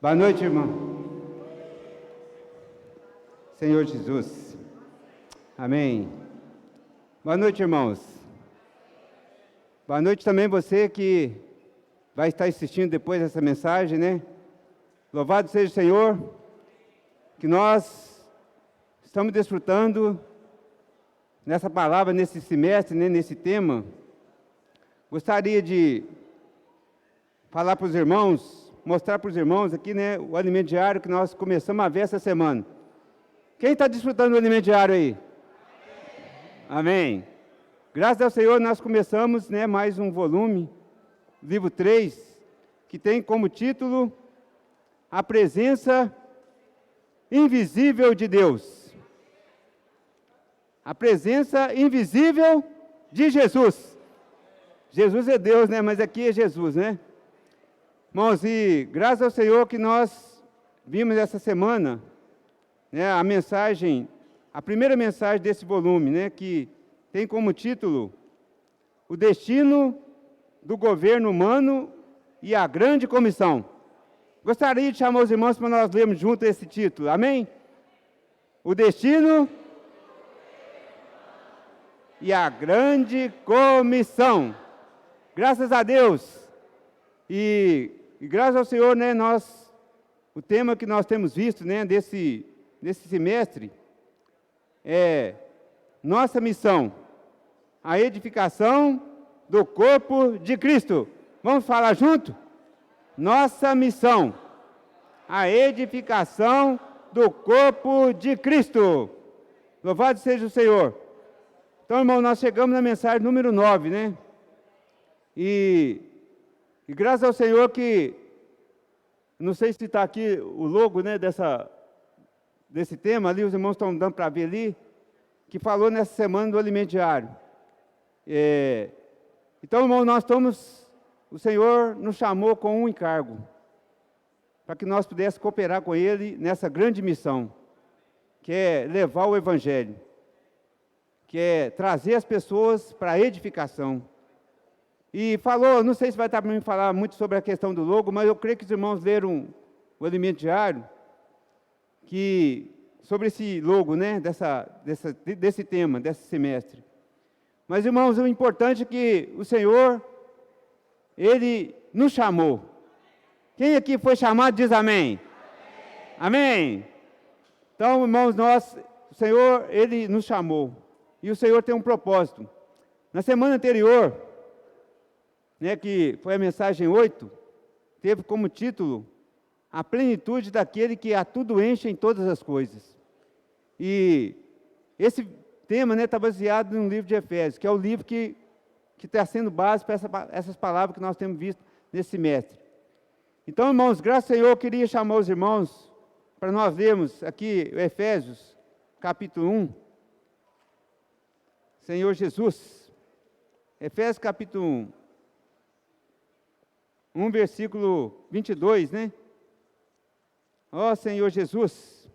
Boa noite, irmão. Senhor Jesus. Amém. Boa noite, irmãos. Boa noite também você que vai estar assistindo depois dessa mensagem, né? Louvado seja o Senhor, que nós estamos desfrutando nessa palavra, nesse semestre, né, nesse tema. Gostaria de falar para os irmãos, mostrar para os irmãos aqui, né, o alimento diário que nós começamos a ver essa semana. Quem está desfrutando do alimento diário aí? Amém. Graças ao Senhor nós começamos, né, mais um volume, livro 3, que tem como título A Presença Invisível de Deus. A presença invisível de Jesus. Jesus é Deus, né, mas aqui é Jesus, né? Irmãos, e graças ao Senhor que nós vimos essa semana, né, a primeira mensagem desse volume, né, que tem como título O Destino do Governo Humano e a Grande Comissão. Gostaria de chamar os irmãos para nós lermos junto esse título, amém? O Destino e a Grande Comissão. Graças a Deus e graças ao Senhor, né, o tema que nós temos visto, né, desse semestre é nossa missão, a edificação do corpo de Cristo. Vamos falar junto? Nossa missão, a edificação do corpo de Cristo. Louvado seja o Senhor. Então, irmão, nós chegamos na mensagem número 9, né? E graças ao Senhor que, não sei se está aqui o logo, né, desse tema, ali os irmãos estão dando para ver ali, que falou nessa semana do alimento diário. Então, irmão, o Senhor nos chamou com um encargo, para que nós pudéssemos cooperar com Ele nessa grande missão, que é levar o Evangelho, que é trazer as pessoas para a edificação. E falou, não sei se vai estar para mim falar muito sobre a questão do logo, mas eu creio que os irmãos leram o alimento diário, sobre esse logo, né, desse tema, desse semestre. Mas, irmãos, o importante é que o Senhor, Ele nos chamou. Quem aqui foi chamado diz amém. Amém. Então, irmãos, o Senhor, Ele nos chamou. E o Senhor tem um propósito. Na semana anterior, né, que foi a mensagem 8, teve como título A Plenitude daquele que a tudo enche em todas as coisas. E esse tema, né, está baseado no livro de Efésios, que é o livro que está sendo base para essas palavras que nós temos visto nesse semestre. Então, irmãos, graças ao Senhor, eu queria chamar os irmãos para nós lermos aqui Efésios, capítulo 1. Senhor Jesus, Efésios capítulo 1, versículo 22, né? Ó Senhor Jesus.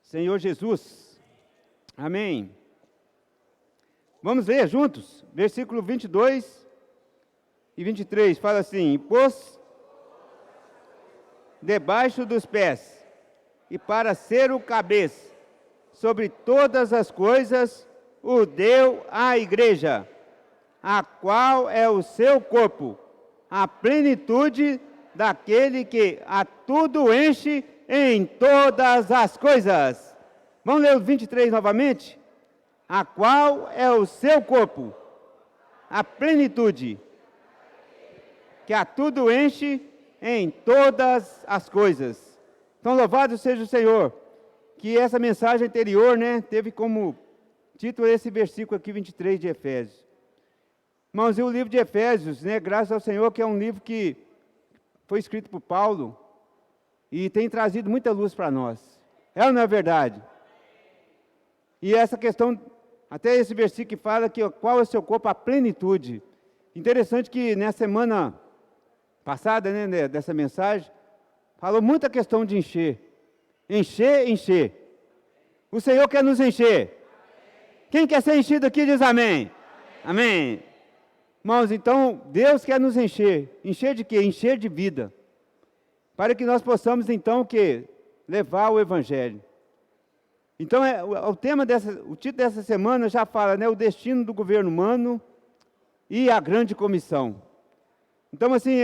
Senhor Jesus. Amém. Vamos ler juntos, versículo 22 e 23, fala assim: pôs debaixo dos pés, e para ser o cabeça sobre todas as coisas, o deu à igreja, a qual é o seu corpo, a plenitude daquele que a tudo enche em todas as coisas. Vamos ler o 23 novamente? A qual é o seu corpo, a plenitude, que a tudo enche em todas as coisas. Então, louvado seja o Senhor, que essa mensagem anterior, né, teve como título esse versículo aqui, 23 de Efésios. Irmãos, e o livro de Efésios, né, graças ao Senhor, que é um livro que foi escrito por Paulo e tem trazido muita luz para nós. É ou não é verdade? E essa questão, até esse versículo que fala que qual é o seu corpo, a plenitude. Interessante que na semana passada, né, dessa mensagem, falou muita questão de encher. Encher, encher. O Senhor quer nos encher. Quem quer ser enchido aqui diz amém. Amém. Irmãos, então, Deus quer nos encher. Encher de quê? Encher de vida. Para que nós possamos, então, o quê? Levar o Evangelho. Então, o título dessa semana já fala, né? O destino do governo humano e a grande comissão. Então, assim,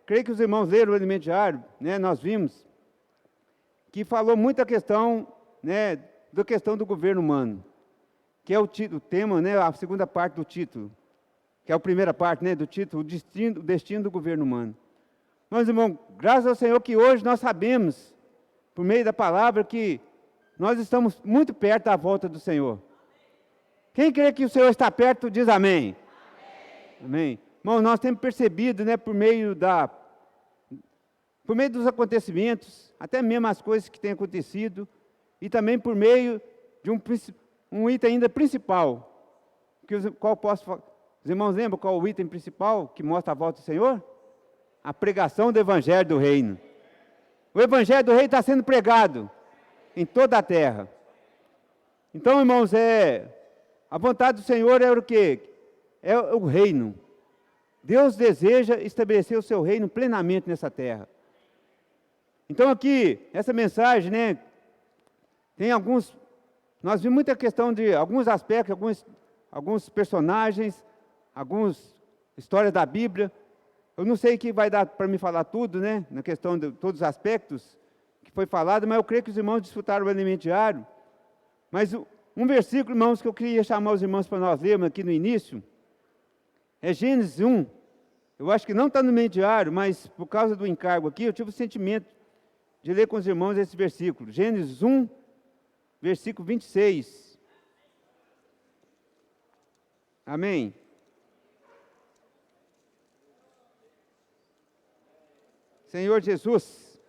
creio que os irmãos leram o Alimento Diário, né? Nós vimos que falou muito a questão, né? Da questão do governo humano. Que é o tema, né? A segunda parte do título. Que é a primeira parte, né? Do título, o destino do governo humano. Mas, irmão, graças ao Senhor que hoje nós sabemos, por meio da palavra, que nós estamos muito perto da volta do Senhor. Quem crê que o Senhor está perto, diz amém. Amém. Irmão, nós temos percebido, né, por meio dos acontecimentos, até mesmo as coisas que têm acontecido, e também por meio de um item ainda principal. Os irmãos lembram qual o item principal que mostra a volta do Senhor? A pregação do Evangelho do Reino. O Evangelho do Reino está sendo pregado em toda a terra. Então, irmãos, a vontade do Senhor é o quê? É o reino. Deus deseja estabelecer o seu reino plenamente nessa terra. Então, aqui, essa mensagem, né, nós vimos muita questão de alguns aspectos, alguns personagens, algumas histórias da Bíblia. Eu não sei que vai dar para me falar tudo, né, na questão de todos os aspectos que foi falado, mas eu creio que os irmãos desfrutaram o Alimento Diário. Mas um versículo, irmãos, que eu queria chamar os irmãos para nós lermos aqui no início, é Gênesis 1. Eu acho que não está no Alimento Diário, mas por causa do encargo aqui, eu tive o sentimento de ler com os irmãos esse versículo. Gênesis 1, versículo 26. Amém? Senhor Jesus.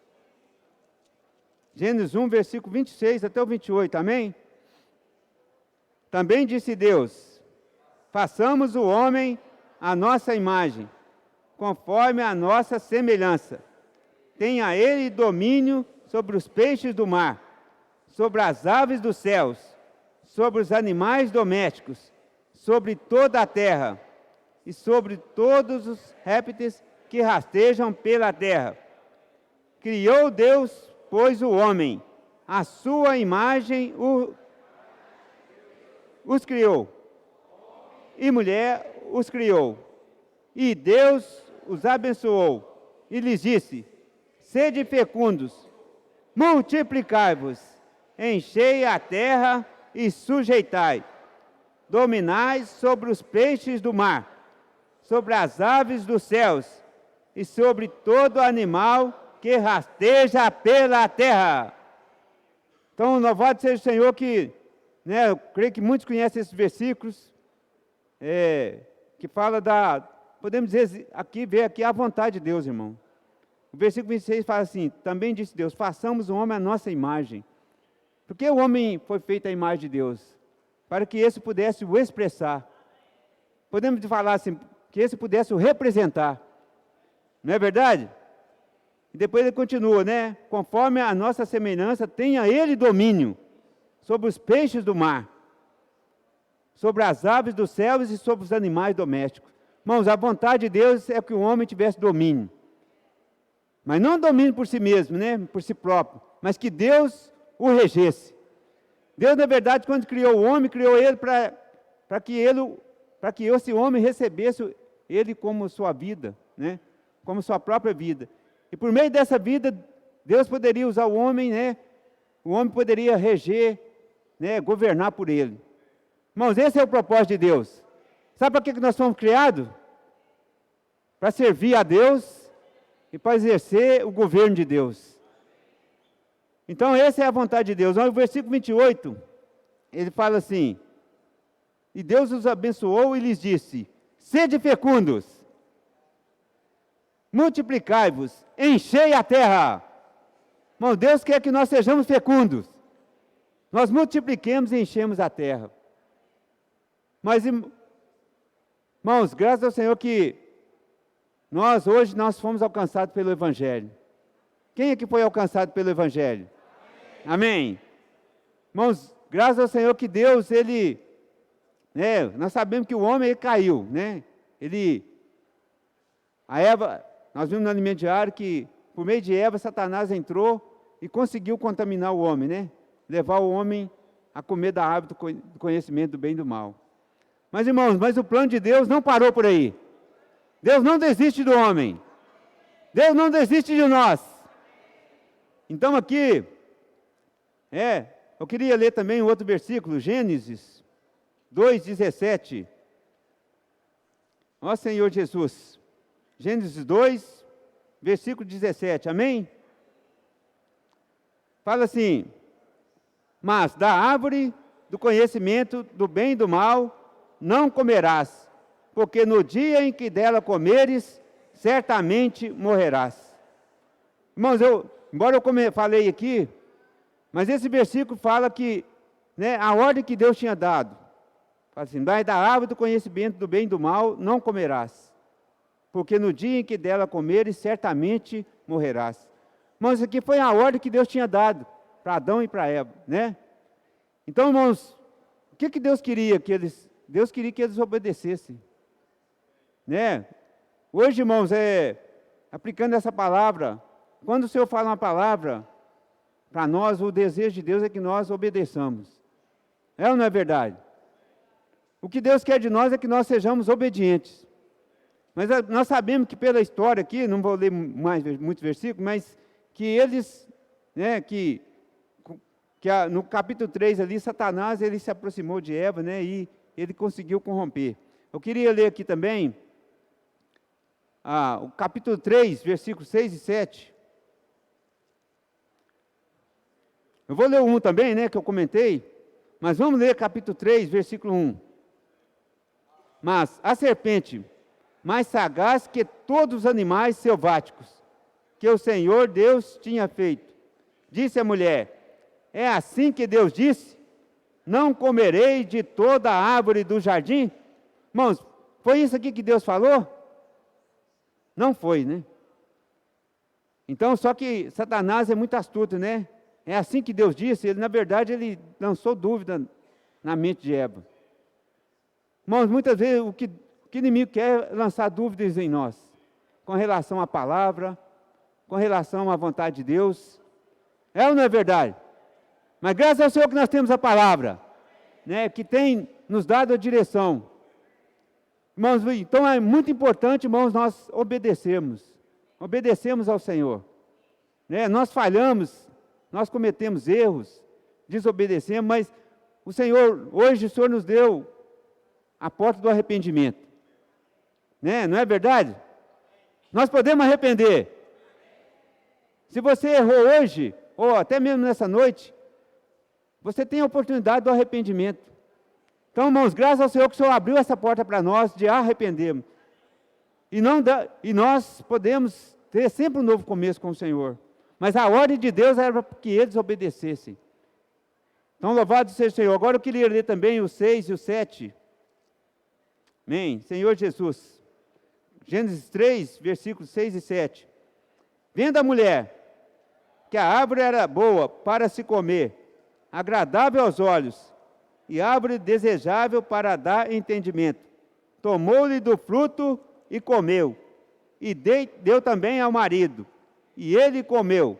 Gênesis 1, versículo 26 até o 28, amém? Também disse Deus, façamos o homem à nossa imagem, conforme a nossa semelhança. Tenha ele domínio sobre os peixes do mar, sobre as aves dos céus, sobre os animais domésticos, sobre toda a terra, e sobre todos os répteis que rastejam pela terra. Criou Deus, pois, o homem, a sua imagem os criou, e mulher os criou. E Deus os abençoou, e lhes disse, sede fecundos, multiplicai-vos, enchei a terra e sujeitai, dominai sobre os peixes do mar, sobre as aves dos céus, e sobre todo animal que rasteja pela terra. Então, louvado seja o Senhor que, né, eu creio que muitos conhecem esses versículos, que fala podemos dizer aqui, ver aqui a vontade de Deus, irmão. O versículo 26 fala assim, também disse Deus, façamos o homem à nossa imagem. Porque o homem foi feito à imagem de Deus? Para que esse pudesse o expressar. Podemos falar assim, que esse pudesse o representar. Não é verdade? E depois ele continua, né? Conforme a nossa semelhança, tenha ele domínio sobre os peixes do mar, sobre as aves dos céus e sobre os animais domésticos. Irmãos, a vontade de Deus é que o homem tivesse domínio. Mas não domínio por si mesmo, né? Por si próprio, mas que Deus o regesse. Deus, na verdade, quando criou o homem, criou ele para que esse homem recebesse ele como sua vida, né? Como sua própria vida. E por meio dessa vida, Deus poderia usar o homem, né? O homem poderia reger, né? Governar por ele. Irmãos, esse é o propósito de Deus. Sabe para que nós fomos criados? Para servir a Deus e para exercer o governo de Deus. Então, essa é a vontade de Deus. No versículo 28, ele fala assim, e Deus os abençoou e lhes disse, sede fecundos, multiplicai-vos, enchei a terra. Irmão, Deus quer que nós sejamos fecundos. Nós multipliquemos e enchemos a terra. Mas, irmãos, graças ao Senhor que hoje nós fomos alcançados pelo Evangelho. Quem é que foi alcançado pelo Evangelho? Amém. Irmãos, graças ao Senhor que Deus, Ele, né, nós sabemos que o homem ele caiu, né? A Eva, nós vimos no alimento diário que, por meio de Eva, Satanás entrou e conseguiu contaminar o homem, né? Levar o homem a comer da árvore do conhecimento do bem e do mal. Mas, irmãos, o plano de Deus não parou por aí. Deus não desiste do homem. Deus não desiste de nós. Então aqui, eu queria ler também um outro versículo, Gênesis 2:17. Ó Senhor Jesus. Gênesis 2, versículo 17, amém? Fala assim: mas da árvore do conhecimento do bem e do mal não comerás, porque no dia em que dela comeres, certamente morrerás. Irmãos, embora eu falei aqui, mas esse versículo fala que, né, a ordem que Deus tinha dado, fala assim, da árvore do conhecimento do bem e do mal não comerás, porque no dia em que dela comeres, certamente morrerás. Irmãos, isso aqui foi a ordem que Deus tinha dado para Adão e para Eva, né? Então, irmãos, o que Deus queria? Deus queria que eles obedecessem, né? Hoje, irmãos, aplicando essa palavra, quando o Senhor fala uma palavra, para nós, o desejo de Deus é que nós obedeçamos. É ou não é verdade? O que Deus quer de nós é que nós sejamos obedientes. Mas nós sabemos que pela história aqui, não vou ler muitos versículos, mas que eles, né, no capítulo 3 ali, Satanás, ele se aproximou de Eva, né, e ele conseguiu corromper. Eu queria ler aqui também, o capítulo 3, versículos 6 e 7. Eu vou ler o 1 também, né, que eu comentei, mas vamos ler capítulo 3, versículo 1. Mas a serpente, mais sagaz que todos os animais selváticos, que o Senhor Deus tinha feito, disse à mulher: é assim que Deus disse, não comerei de toda a árvore do jardim? Irmãos, foi isso aqui que Deus falou? Não foi, né? Então, só que Satanás é muito astuto, né? É assim que Deus disse, na verdade, ele lançou dúvida na mente de Eva. Irmãos, muitas vezes o que o inimigo quer é lançar dúvidas em nós, com relação à palavra, com relação à vontade de Deus. É ou não é verdade? Mas graças ao Senhor que nós temos a palavra, né, que tem nos dado a direção. Irmãos, então é muito importante, irmãos, nós obedecermos ao Senhor. Né? Nós falhamos, nós cometemos erros, desobedecemos, mas hoje o Senhor nos deu a porta do arrependimento. Né? Não é verdade? Nós podemos arrepender. Se você errou hoje, ou até mesmo nessa noite, você tem a oportunidade do arrependimento. Então, irmãos, graças ao Senhor que o Senhor abriu essa porta para nós de arrependermos. E nós podemos ter sempre um novo começo com o Senhor. Mas a ordem de Deus era para que eles obedecessem. Então, louvado seja o Senhor. Agora eu queria ler também o 6 e o 7. Amém. Senhor Jesus. Gênesis 3, versículos 6 e 7. Vendo a mulher que a árvore era boa para se comer, agradável aos olhos, e árvore desejável para dar entendimento, tomou-lhe do fruto e comeu, e deu também ao marido, e ele comeu.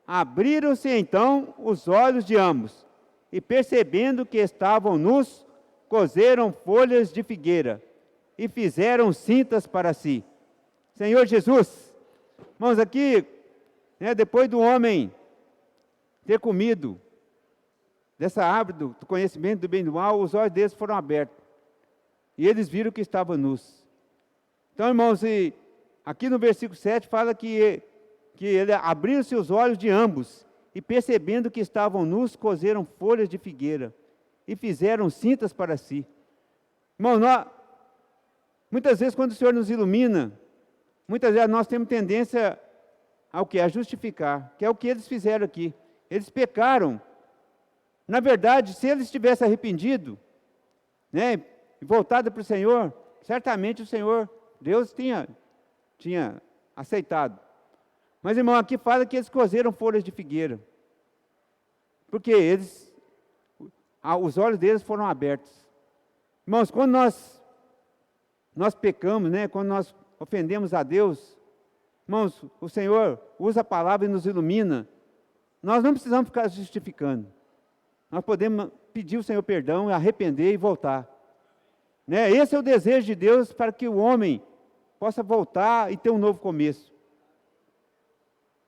Abriram-se então os olhos de ambos, e percebendo que estavam nus, coseram folhas de figueira, e fizeram cintas para si. Senhor Jesus, irmãos, aqui, né, depois do homem ter comido dessa árvore do conhecimento do bem e do mal, os olhos deles foram abertos. E eles viram que estavam nus. Então, irmãos, aqui no versículo 7 fala que ele abriu-se os olhos de ambos, e percebendo que estavam nus, coseram folhas de figueira, e fizeram cintas para si. Irmãos, muitas vezes quando o Senhor nos ilumina, muitas vezes nós temos tendência ao quê? A justificar, que é o que eles fizeram aqui. Eles pecaram. Na verdade, se eles tivessem arrependido, né, e voltado para o Senhor, certamente o Senhor, Deus tinha aceitado. Mas, irmão, aqui fala que eles coseram folhas de figueira. Porque os olhos deles foram abertos. Irmãos, quando nós pecamos, né? Quando nós ofendemos a Deus, irmãos, o Senhor usa a palavra e nos ilumina. Nós não precisamos ficar justificando. Nós podemos pedir ao Senhor perdão, arrepender e voltar. Né? Esse é o desejo de Deus para que o homem possa voltar e ter um novo começo.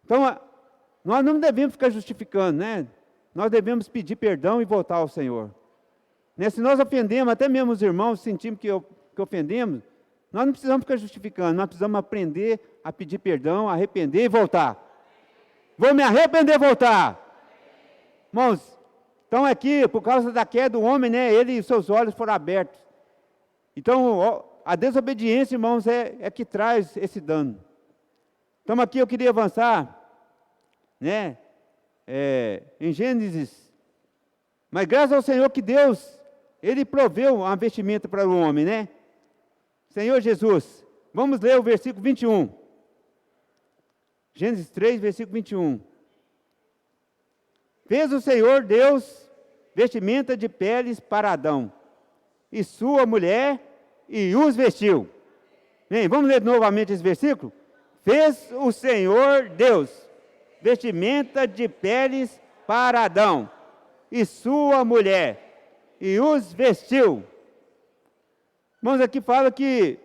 Então, nós não devemos ficar justificando, né? Nós devemos pedir perdão e voltar ao Senhor. Né? Se nós ofendemos, até mesmo os irmãos sentimos que ofendemos, nós não precisamos ficar justificando, nós precisamos aprender a pedir perdão, arrepender e voltar. Vou me arrepender e voltar. Irmãos, então aqui, por causa da queda do homem, né, ele e seus olhos foram abertos. Então, a desobediência, irmãos, é que traz esse dano. Então aqui eu queria avançar, né, em Gênesis. Mas graças ao Senhor que Deus, Ele proveu uma vestimenta para o homem, né? Senhor Jesus, vamos ler o versículo 21. Gênesis 3, versículo 21. Fez o Senhor Deus vestimenta de peles para Adão e sua mulher, e os vestiu. Bem, vamos ler novamente esse versículo? Fez o Senhor Deus vestimenta de peles para Adão e sua mulher, e os vestiu. Irmãos, aqui fala que,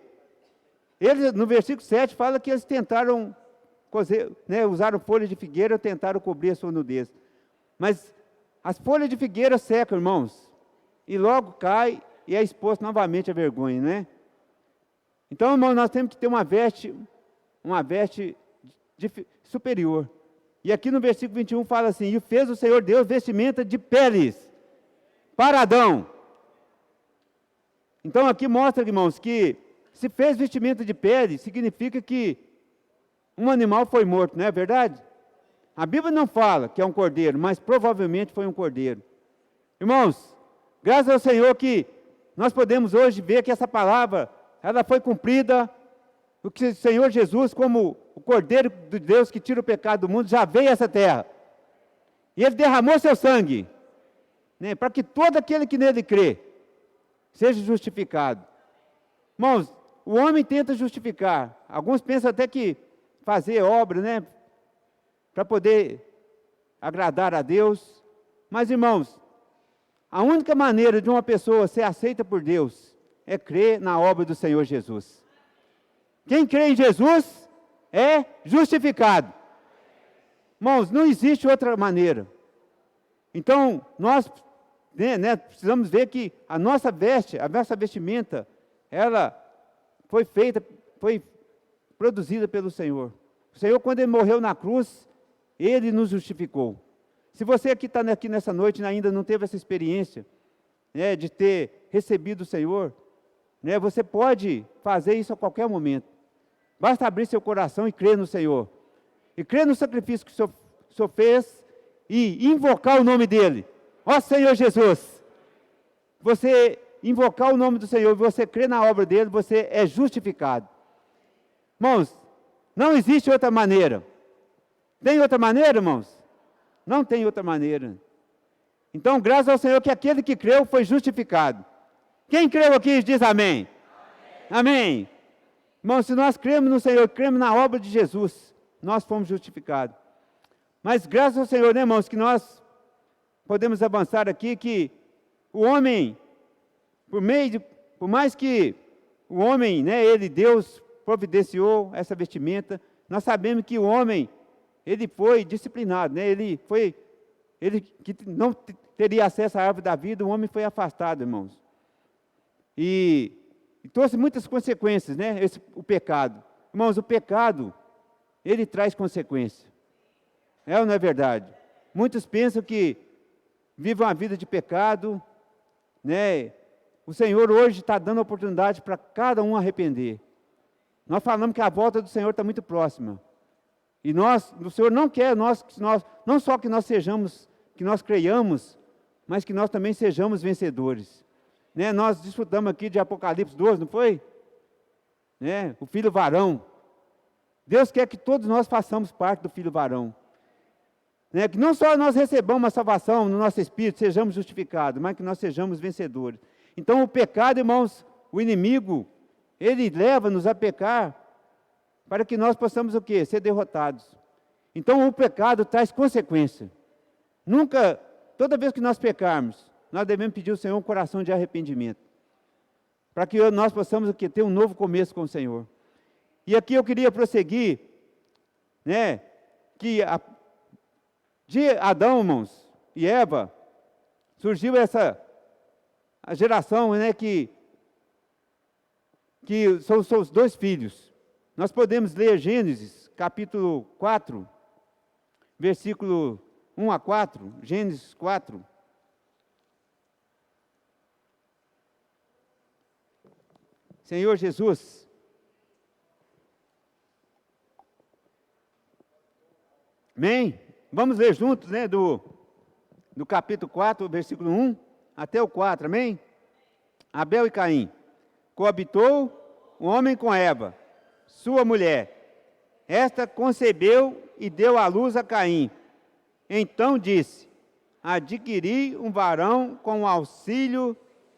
eles, no versículo 7, fala que eles tentaram, né, usaram folhas de figueira, tentaram cobrir a sua nudez. Mas as folhas de figueira secam, irmãos, e logo cai e é exposto novamente à vergonha, né? Então, irmãos, nós temos que ter uma veste superior. E aqui no versículo 21 fala assim, e fez o Senhor Deus vestimenta de peles para Adão. Então aqui mostra, irmãos, que se fez vestimenta de pele, significa que um animal foi morto, não é verdade? A Bíblia não fala que é um cordeiro, mas provavelmente foi um cordeiro. Irmãos, graças ao Senhor que nós podemos hoje ver que essa palavra, ela foi cumprida, o que o Senhor Jesus, como o Cordeiro de Deus que tira o pecado do mundo, já veio a essa terra. E Ele derramou seu sangue, né, para que todo aquele que nele crê, seja justificado. Irmãos, o homem tenta justificar. Alguns pensam até que fazer obra, né, para poder agradar a Deus. Mas, irmãos, a única maneira de uma pessoa ser aceita por Deus é crer na obra do Senhor Jesus. Quem crê em Jesus é justificado. Irmãos, não existe outra maneira. Então, nós precisamos ver que a nossa vestimenta, ela foi produzida pelo Senhor. O Senhor, quando Ele morreu na cruz, Ele nos justificou. Se você que está aqui nessa noite ainda não teve essa experiência, né, de ter recebido o Senhor, né, você pode fazer isso a qualquer momento. Basta abrir seu coração e crer no Senhor. E crer no sacrifício que o Senhor fez e invocar o nome dEle. Ó Senhor Jesus, você invocar o nome do Senhor, você crer na obra dEle, você é justificado. Irmãos, não existe outra maneira. Tem outra maneira, irmãos? Não tem outra maneira. Então, graças ao Senhor que aquele que creu foi justificado. Quem creu aqui diz amém. Amém. Amém. Irmãos, se nós cremos no Senhor, cremos na obra de Jesus, nós fomos justificados. Mas graças ao Senhor, né, irmãos, que nós podemos avançar aqui, que o homem, por mais que o homem, né, Deus providenciou essa vestimenta, nós sabemos que o homem, ele foi disciplinado, né, ele que não teria acesso à árvore da vida, o homem foi afastado, irmãos. E trouxe muitas consequências, né, o pecado. Irmãos, o pecado, ele traz consequências. É ou não é verdade? Muitos pensam que vivem uma vida de pecado, né? O Senhor hoje está dando oportunidade para cada um arrepender. Nós falamos que a volta do Senhor está muito próxima. E o Senhor não quer não só que nós sejamos, que nós creiamos, mas que nós também sejamos vencedores. Né? Nós desfrutamos aqui de Apocalipse 12, não foi? Né? O filho varão. Deus quer que todos nós façamos parte do filho varão. né? Que não só nós recebamos a salvação no nosso espírito, sejamos justificados, mas que nós sejamos vencedores. Então o pecado, irmãos, o inimigo, ele leva-nos a pecar para que nós possamos o quê? Ser derrotados. Então o pecado traz consequência. Nunca, toda vez que nós pecarmos, nós devemos pedir ao Senhor um coração de arrependimento, para que nós possamos o quê? Ter um novo começo com o Senhor. E aqui eu queria prosseguir, né, que de Adão, irmãos, e Eva, surgiu a geração, né, que são os dois filhos. Nós podemos ler Gênesis, capítulo 4, versículo 1 a 4, Gênesis 4. Senhor Jesus, amém? Vamos ler juntos, né, do capítulo 4, versículo 1 até o 4, amém? Abel e Caim. Coabitou o homem com Eva, sua mulher. Esta concebeu e deu à luz a Caim. Então disse: adquiri um varão com o auxílio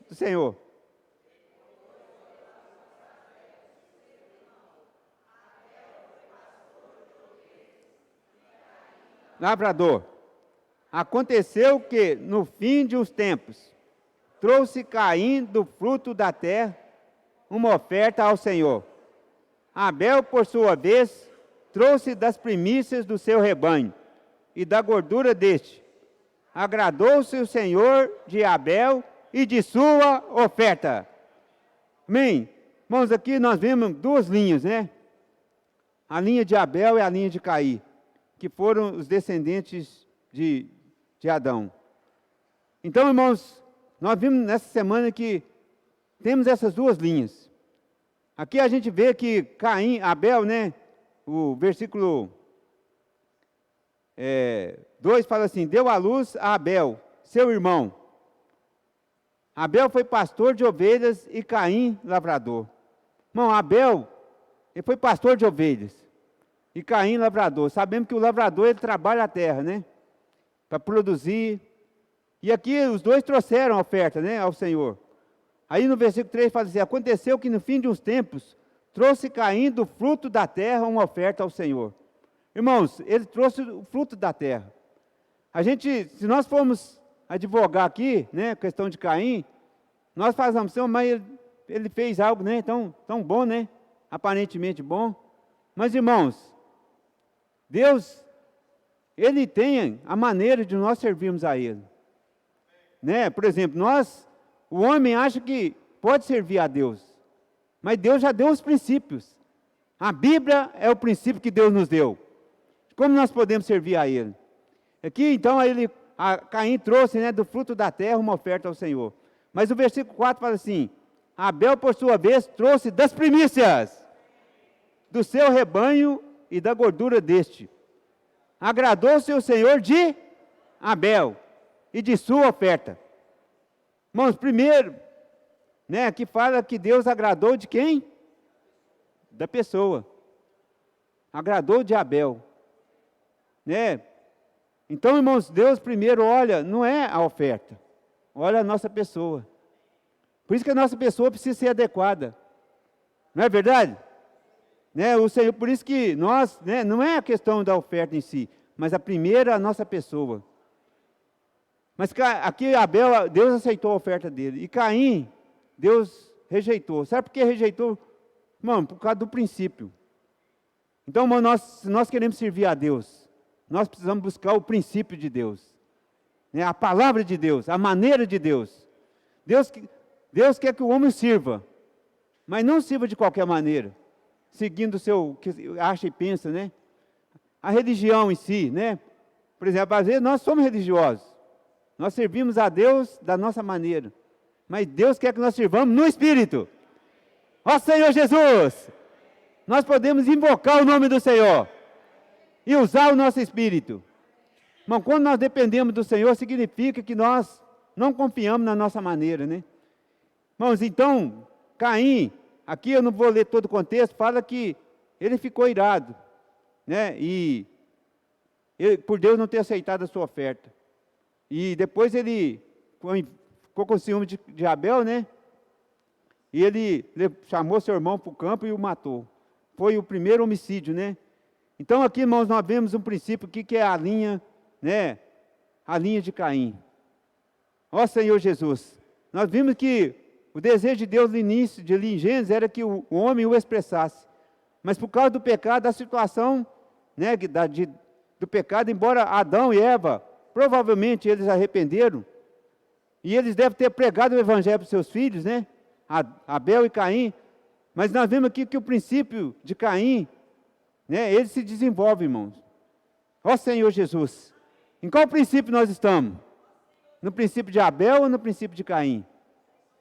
do Senhor. Lavrador. Aconteceu que, no fim de uns tempos, trouxe Caim do fruto da terra uma oferta ao Senhor. Abel, por sua vez, trouxe das primícias do seu rebanho e da gordura deste. Agradou-se o Senhor de Abel e de sua oferta. Amém? Irmãos, aqui nós vemos duas linhas, né? A linha de Abel e a linha de Caim, que foram os descendentes de Adão. Então, irmãos, nós vimos nessa semana que temos essas duas linhas. Aqui a gente vê que Caim, Abel, né? O versículo 2 fala assim: deu à luz a Abel, seu irmão. Abel foi pastor de ovelhas e Caim lavrador. Irmão, Abel, ele foi pastor de ovelhas e Caim lavrador. Sabemos que o lavrador, ele trabalha a terra, né? Para produzir. E aqui os dois trouxeram a oferta, né, ao Senhor. Aí no versículo 3 fala assim: aconteceu que no fim de uns tempos, trouxe Caim do fruto da terra uma oferta ao Senhor. Irmãos, ele trouxe o fruto da terra. A gente, se nós formos advogar aqui, né, questão de Caim, nós fazemos, mas ele fez algo, né, tão bom, né, aparentemente bom. Mas, irmãos, Deus, Ele tem a maneira de nós servirmos a Ele. Né? Por exemplo, o homem acha que pode servir a Deus, mas Deus já deu os princípios. A Bíblia é o princípio que Deus nos deu. Como nós podemos servir a Ele? Aqui, então, Caim trouxe, né, do fruto da terra uma oferta ao Senhor. Mas o versículo 4 fala assim: Abel, por sua vez, trouxe das primícias do seu rebanho e da gordura deste. Agradou-se o Senhor de Abel e de sua oferta. Irmãos, primeiro, né, aqui fala que Deus agradou de quem? Da pessoa. Agradou de Abel. Né? Então, irmãos, Deus primeiro olha, não é a oferta, olha a nossa pessoa. Por isso que a nossa pessoa precisa ser adequada. Não é verdade? Né, o Senhor, por isso que nós, né, não é a questão da oferta em si, mas a primeira, a nossa pessoa. Mas aqui Abel, Deus aceitou a oferta dele. E Caim, Deus rejeitou. Sabe por que rejeitou? Irmão, por causa do princípio. Então, irmão, se nós queremos servir a Deus, nós precisamos buscar o princípio de Deus. Né, a palavra de Deus, a maneira de Deus. Deus quer que o homem sirva, mas não sirva de qualquer maneira, seguindo o que acha e pensa, né? A religião em si, né? Por exemplo, às vezes nós somos religiosos, nós servimos a Deus da nossa maneira, mas Deus quer que nós sirvamos no Espírito. Ó Senhor Jesus, nós podemos invocar o nome do Senhor e usar o nosso Espírito. Mas quando nós dependemos do Senhor, significa que nós não confiamos na nossa maneira, né? Irmãos, então, Caim, aqui eu não vou ler todo o contexto, fala que ele ficou irado, né? E por Deus não ter aceitado a sua oferta. E depois ele ficou com ciúme de Abel, né? E ele chamou seu irmão para o campo e o matou. Foi o primeiro homicídio, né? Então aqui, irmãos, nós vemos um princípio aqui que é a linha, né? A linha de Caim. Ó Senhor Jesus, nós vimos que o desejo de Deus no início, de ali em Gênesis, era que o homem o expressasse. Mas por causa do pecado, a situação, né, do pecado, embora Adão e Eva, provavelmente eles arrependeram, e eles devem ter pregado o evangelho para os seus filhos, né? Abel e Caim. Mas nós vemos aqui que o princípio de Caim, né, ele se desenvolve, irmãos. Ó Senhor Jesus, em qual princípio nós estamos? No princípio de Abel ou no princípio de Caim?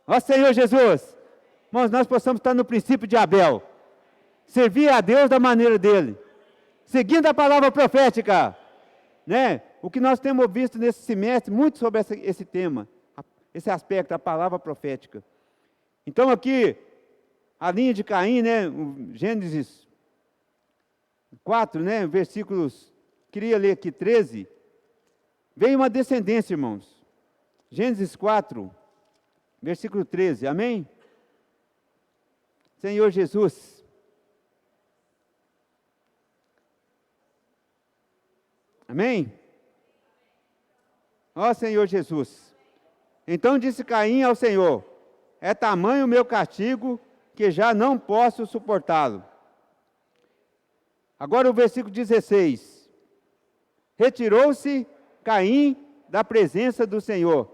Ó Senhor Jesus, irmãos, nós possamos estar no princípio de Abel, servir a Deus da maneira dele, seguindo a palavra profética, né? O que nós temos visto nesse semestre, muito sobre esse tema, esse aspecto, a palavra profética. Então aqui, a linha de Caim, né, Gênesis 4, né, versículos, queria ler aqui 13, veio uma descendência, irmãos. Gênesis 4, versículo 13, amém? Senhor Jesus. Amém? Ó Senhor Jesus. Então disse Caim ao Senhor: é tamanho o meu castigo que já não posso suportá-lo. Agora o versículo 16. Retirou-se Caim da presença do Senhor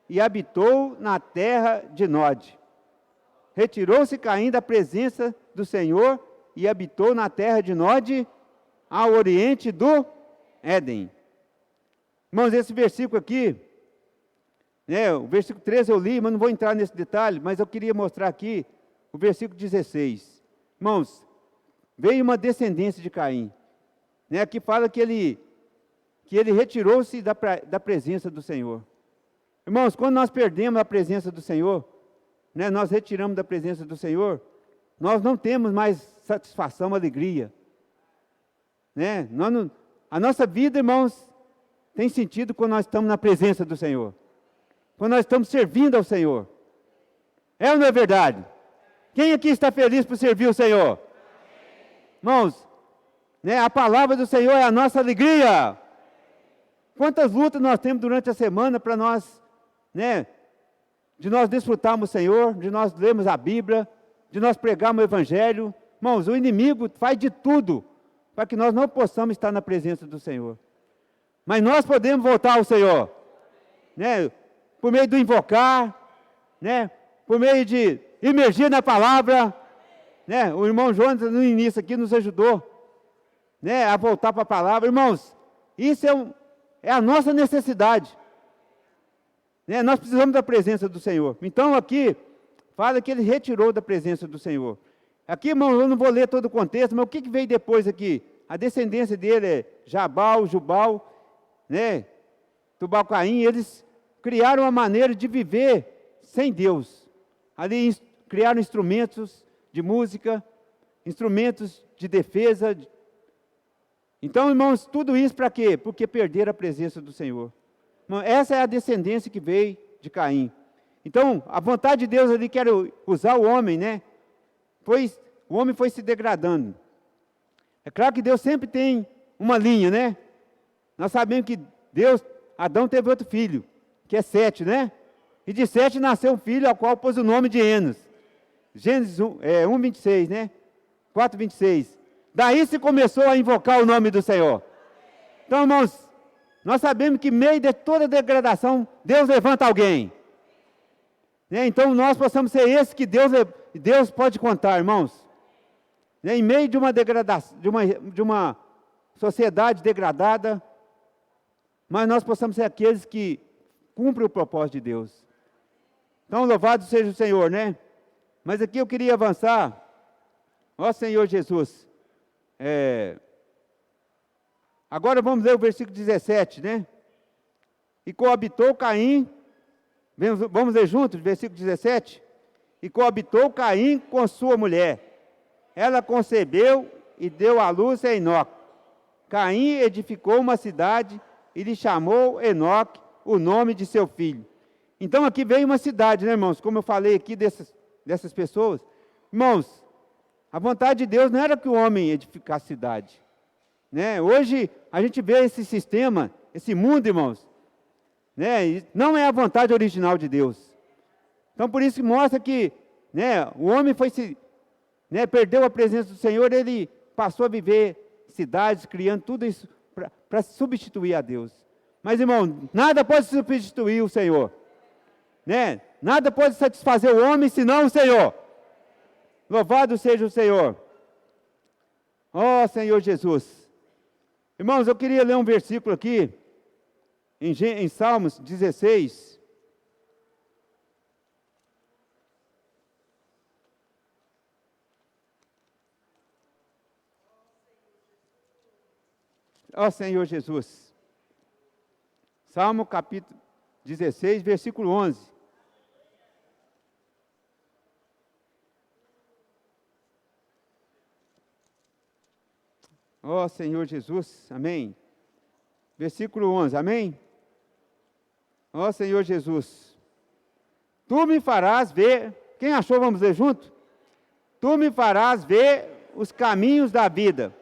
e habitou na terra de Nod. Retirou-se Caim da presença do Senhor e habitou na terra de Nod, ao oriente do Éden. Irmãos, esse versículo aqui, né, o versículo 13 eu li, mas não vou entrar nesse detalhe, mas eu queria mostrar aqui o versículo 16. Irmãos, veio uma descendência de Caim, né, aqui fala que ele retirou-se da presença do Senhor. Irmãos, quando nós perdemos a presença do Senhor, né, nós retiramos da presença do Senhor, nós não temos mais satisfação, alegria. Né? A nossa vida, irmãos, tem sentido quando nós estamos na presença do Senhor. Quando nós estamos servindo ao Senhor. É ou não é verdade? Quem aqui está feliz por servir o Senhor? Irmãos, né, a palavra do Senhor é a nossa alegria. Quantas lutas nós temos durante a semana para nós, né, de nós desfrutarmos o Senhor, de nós lermos a Bíblia, de nós pregarmos o Evangelho. Irmãos, o inimigo faz de tudo para que nós não possamos estar na presença do Senhor. Mas nós podemos voltar ao Senhor, né, por meio do invocar, né, por meio de imergir na palavra, né. O irmão Jonas no início aqui nos ajudou, né, a voltar para a palavra. Irmãos, isso é a nossa necessidade, né. Nós precisamos da presença do Senhor. Então aqui fala que ele retirou da presença do Senhor. Aqui, irmão, eu não vou ler todo o contexto, mas o que veio depois aqui? A descendência dele é Jabal, Jubal, né, Tubal-Caim. Eles criaram uma maneira de viver sem Deus. Ali criaram instrumentos de música, instrumentos de defesa. Então, irmãos, tudo isso para quê? Porque perderam a presença do Senhor. Irmão, essa é a descendência que veio de Caim. Então, a vontade de Deus ali quer usar o homem, né? O homem foi se degradando. É claro que Deus sempre tem uma linha, né? Nós sabemos que Adão teve outro filho, que é Sete, né? E de Sete nasceu um filho ao qual pôs o nome de Enos. Gênesis 1:26, né? 4:26. Daí se começou a invocar o nome do Senhor. Então, irmãos, nós sabemos que, em meio de toda degradação, Deus levanta alguém. Né? Então, nós possamos ser esse que Deus pode contar, irmãos. Né? Em meio de uma degradação, de uma sociedade degradada, mas nós possamos ser aqueles que cumprem o propósito de Deus. Então, louvado seja o Senhor, né? Mas aqui eu queria avançar. Ó Senhor Jesus. Agora vamos ler o versículo 17, né? E coabitou Caim, vamos ler juntos, versículo 17. E coabitou Caim com sua mulher. Ela concebeu e deu à luz a Enoque. Caim edificou uma cidade e lhe chamou Enoque, o nome de seu filho. Então aqui veio uma cidade, né, irmãos? Como eu falei aqui dessas pessoas. Irmãos, a vontade de Deus não era que o homem edificasse cidade, né? Hoje a gente vê esse sistema, esse mundo, irmãos, né? E não é a vontade original de Deus. Então por isso que mostra que, né, o homem perdeu a presença do Senhor, ele passou a viver cidades, criando tudo isso para substituir a Deus. Mas, irmão, nada pode substituir o Senhor, né? Nada pode satisfazer o homem senão o Senhor. Louvado seja o Senhor. Ó Senhor Jesus. Irmãos, eu queria ler um versículo aqui, em Salmos 16. Ó Senhor Jesus. Salmo capítulo 16, versículo 11. Ó Senhor Jesus, amém. Versículo 11, amém. Ó Senhor Jesus, Tu me farás ver, quem achou, vamos ler junto? Tu me farás ver os caminhos da vida,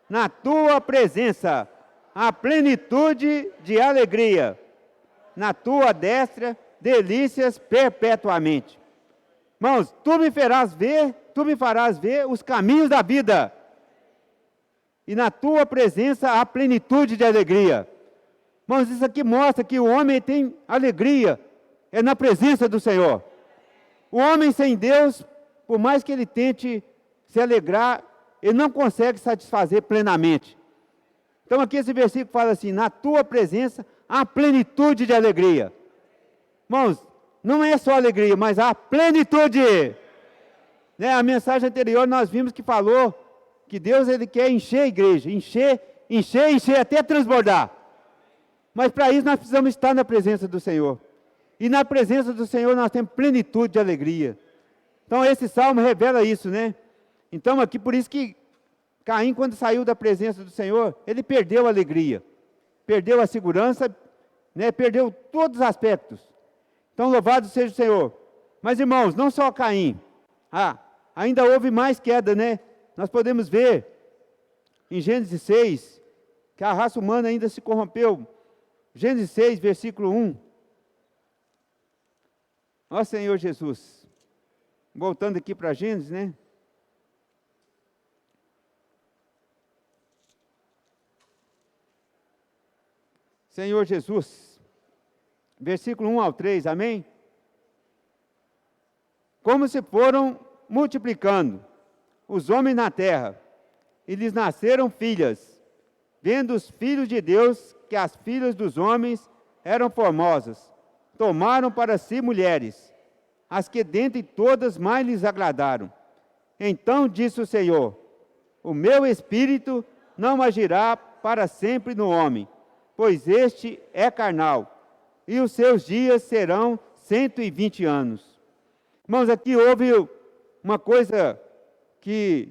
na Tua presença, a plenitude de alegria, na Tua destra, delícias perpetuamente. Irmãos, Tu me farás ver os caminhos da vida, e na Tua presença a plenitude de alegria. Irmãos, isso aqui mostra que o homem tem alegria, é na presença do Senhor. O homem sem Deus, por mais que ele tente se alegrar, ele não consegue satisfazer plenamente. Então aqui esse versículo fala assim, na Tua presença a plenitude de alegria. Irmãos, não é só alegria, mas a plenitude. Né? A mensagem anterior nós vimos que falou que Deus ele quer encher a igreja, encher até transbordar. Mas para isso nós precisamos estar na presença do Senhor. E na presença do Senhor nós temos plenitude de alegria. Então esse salmo revela isso, né? Então aqui por isso que Caim, quando saiu da presença do Senhor, ele perdeu a alegria, perdeu a segurança, né? Perdeu todos os aspectos. Então louvado seja o Senhor. Mas irmãos, não só Caim, ainda houve mais queda, né? Nós podemos ver em Gênesis 6, que a raça humana ainda se corrompeu. Gênesis 6, versículo 1. Ó Senhor Jesus. Voltando aqui para Gênesis, né? Senhor Jesus. Versículo 1 ao 3, amém? Como se foram multiplicando os homens na terra, e lhes nasceram filhas, vendo os filhos de Deus que as filhas dos homens eram formosas, tomaram para si mulheres, as que dentre todas mais lhes agradaram. Então disse o Senhor, o meu espírito não agirá para sempre no homem, pois este é carnal, e os seus dias serão 120 anos. Irmãos, aqui houve uma coisa que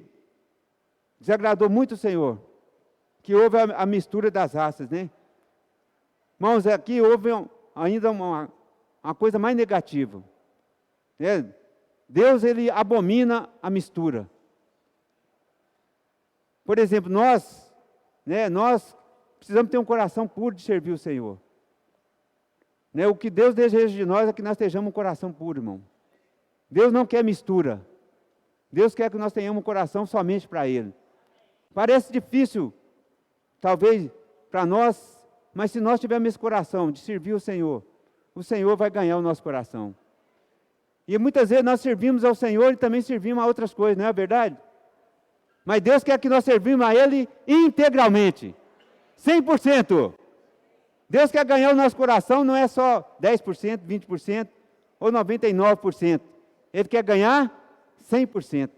desagradou muito o Senhor, que houve a mistura das raças, né? Irmãos, aqui houve ainda uma coisa mais negativa, né? Deus, ele abomina a mistura. Por exemplo, nós precisamos ter um coração puro de servir o Senhor. Né? O que Deus deseja de nós é que nós estejamos um coração puro, irmão. Deus não quer mistura. Deus quer que nós tenhamos um coração somente para Ele. Parece difícil, talvez, para nós, mas se nós tivermos esse coração de servir o Senhor vai ganhar o nosso coração. E muitas vezes nós servimos ao Senhor e também servimos a outras coisas, não é verdade? Mas Deus quer que nós servimos a Ele integralmente, 100%. Deus quer ganhar o nosso coração, não é só 10%, 20% ou 99%. Ele quer ganhar 100%.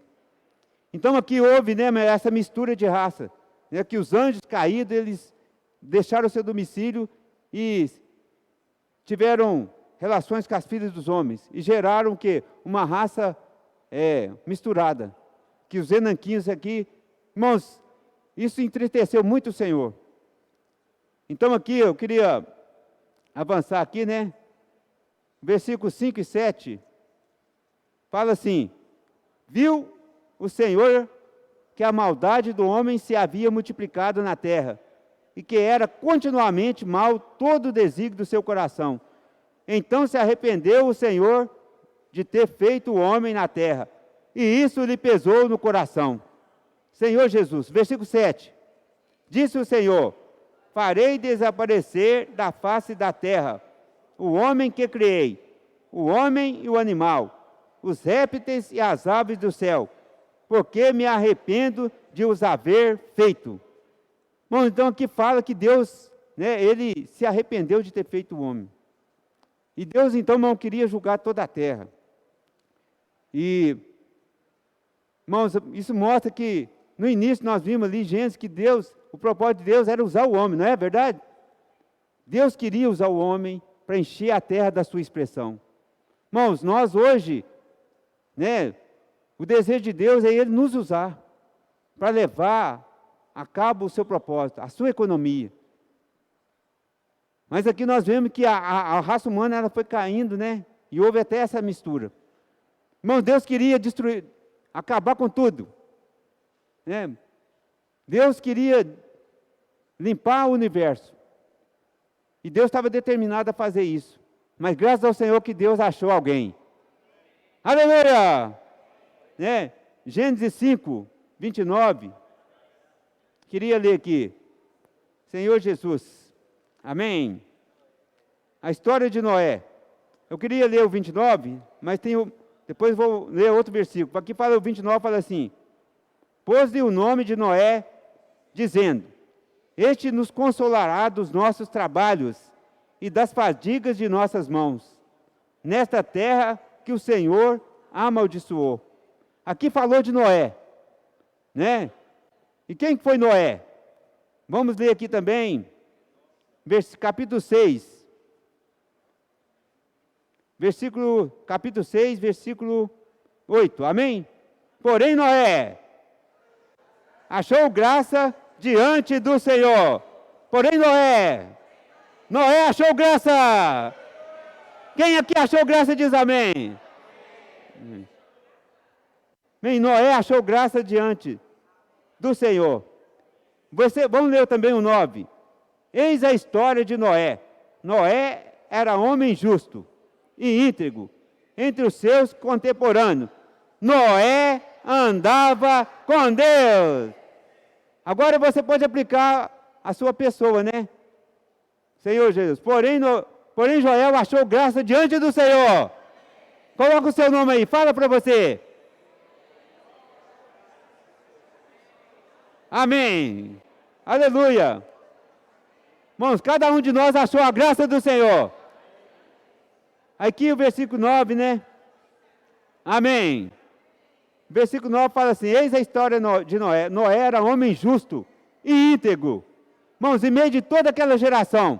Então aqui houve, né, essa mistura de raça, né, que os anjos caídos, eles deixaram o seu domicílio e tiveram relações com as filhas dos homens e geraram o quê? Uma raça misturada. Que os enanquinhos aqui, irmãos, Isso entristeceu muito o Senhor. Então aqui eu queria avançar aqui, né? Versículos 5 e 7, fala assim: viu o Senhor que a maldade do homem se havia multiplicado na terra, e que era continuamente mal todo o desígnio do seu coração. Então se arrependeu o Senhor de ter feito o homem na terra, e isso lhe pesou no coração. Senhor Jesus, versículo 7, disse o Senhor: farei desaparecer da face da terra o homem que criei, o homem e o animal, os répteis e as aves do céu, porque me arrependo de os haver feito. Bom, então aqui fala que Deus, né, ele se arrependeu de ter feito o homem. E Deus, então, não queria julgar toda a terra. E, irmãos, isso mostra que, no início nós vimos ali, Gênesis, que Deus, o propósito de Deus era usar o homem, não é verdade? Deus queria usar o homem para encher a terra da sua expressão. Irmãos, nós hoje, né, o desejo de Deus é Ele nos usar para levar a cabo o seu propósito, a sua economia. Mas aqui nós vemos que a raça humana ela foi caindo, né? E houve até essa mistura. Irmãos, Deus queria destruir, acabar com tudo, né? Deus queria limpar o universo. E Deus estava determinado a fazer isso. Mas graças ao Senhor que Deus achou alguém. Aleluia! Né? Gênesis 5, 29. Queria ler aqui. Senhor Jesus. Amém. A história de Noé. Eu queria ler o 29, mas depois vou ler outro versículo. Aqui fala o 29, fala assim: pôs-lhe o nome de Noé, dizendo: este nos consolará dos nossos trabalhos e das fadigas de nossas mãos, nesta terra que o Senhor amaldiçoou. Aqui falou de Noé, né? E quem foi Noé? Vamos ler aqui também, capítulo 6, capítulo 6, versículo 8, amém? Porém Noé achou graça diante do Senhor. Porém Noé achou graça. Quem aqui achou graça diz amém. Bem, Noé achou graça diante do Senhor. Vamos ler também o 9. Eis a história de Noé. Noé era homem justo e íntegro entre os seus contemporâneos. Noé andava com Deus. Agora você pode aplicar a sua pessoa, né? Senhor Jesus. Porém Joel achou graça diante do Senhor. Coloca o seu nome aí, fala para você. Amém. Aleluia. Irmãos, cada um de nós achou a graça do Senhor. Aqui o versículo 9, né? Amém. Versículo 9 fala assim: eis a história de Noé. Noé era homem justo e íntegro. Irmãos, em meio de toda aquela geração,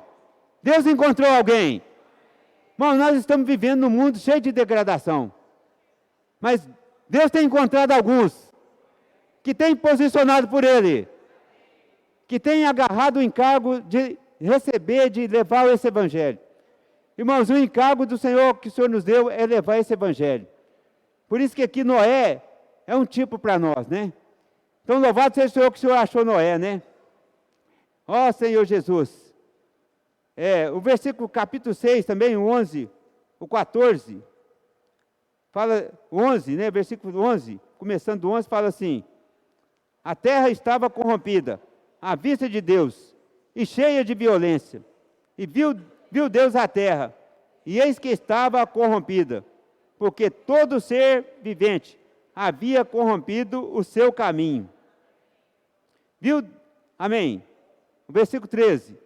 Deus encontrou alguém. Irmãos, nós estamos vivendo num mundo cheio de degradação. Mas Deus tem encontrado alguns que têm posicionado por Ele, que têm agarrado o encargo de receber, de levar esse Evangelho. Irmãos, o encargo do Senhor que o Senhor nos deu é levar esse Evangelho. Por isso que aqui Noé é um tipo para nós, né? Então, louvado seja o Senhor que o Senhor achou Noé, né? Ó Senhor Jesus. O versículo capítulo 6 também, o 11, o 14. Fala, 11, né? Versículo 11, começando do 11, fala assim: a terra estava corrompida à vista de Deus e cheia de violência. E viu Deus a terra, e eis que estava corrompida, porque todo ser vivente havia corrompido o seu caminho. Amém. O versículo 13.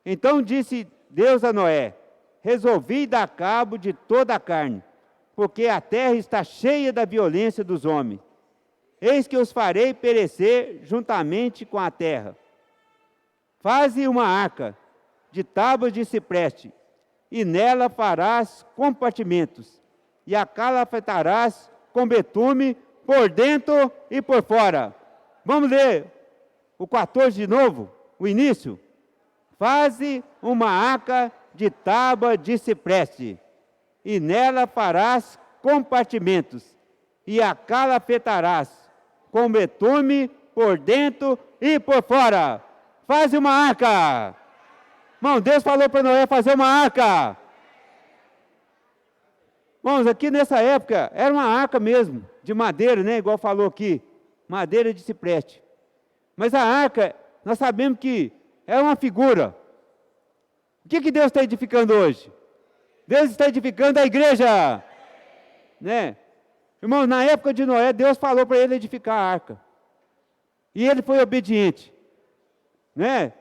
Então disse Deus a Noé: resolvi dar cabo de toda a carne, porque a terra está cheia da violência dos homens. Eis que os farei perecer juntamente com a terra. Faze uma arca de tábuas de cipreste, e nela farás compartimentos, e a calafetarás com betume por dentro e por fora. Vamos ler o 14 de novo, o início. Faze uma arca de tábua de cipreste, e nela farás compartimentos, e a calafetarás com betume por dentro e por fora. Faz uma arca. Irmão, Deus falou para Noé fazer uma arca. Irmãos, aqui nessa época era uma arca mesmo, de madeira, né? Igual falou aqui, madeira de cipreste. Mas a arca, nós sabemos que é uma figura. O que Deus está edificando hoje? Deus está edificando a igreja, né? Irmão, na época de Noé, Deus falou para ele edificar a arca. E ele foi obediente, né?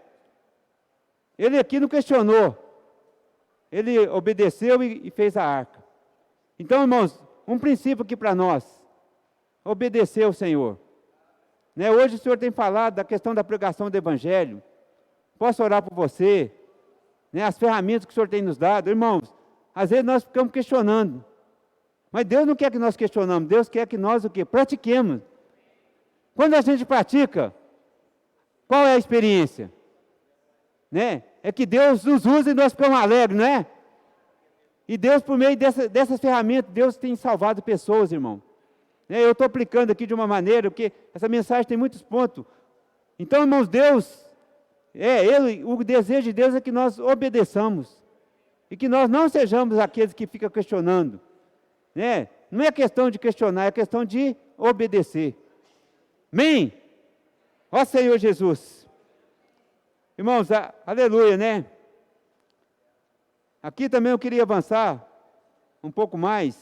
Ele aqui não questionou. Ele obedeceu e fez a arca. Então, irmãos, um princípio aqui para nós: obedecer ao Senhor. Né? Hoje o Senhor tem falado da questão da pregação do Evangelho. Posso orar por você? Né? As ferramentas que o Senhor tem nos dado. Irmãos, às vezes nós ficamos questionando. Mas Deus não quer que nós questionamos. Deus quer que nós o quê? Pratiquemos. Quando a gente pratica, qual é a experiência? Né? É que Deus nos usa e nós ficamos alegres, não é? E Deus, por meio dessas ferramentas, Deus tem salvado pessoas, irmão. Eu estou aplicando aqui de uma maneira, porque essa mensagem tem muitos pontos. Então, irmãos, Deus, o desejo de Deus é que nós obedeçamos. E que nós não sejamos aqueles que ficam questionando. Né? Não é questão de questionar, é questão de obedecer. Amém? Ó Senhor Jesus. Irmãos, aleluia, né? Aqui também eu queria avançar um pouco mais.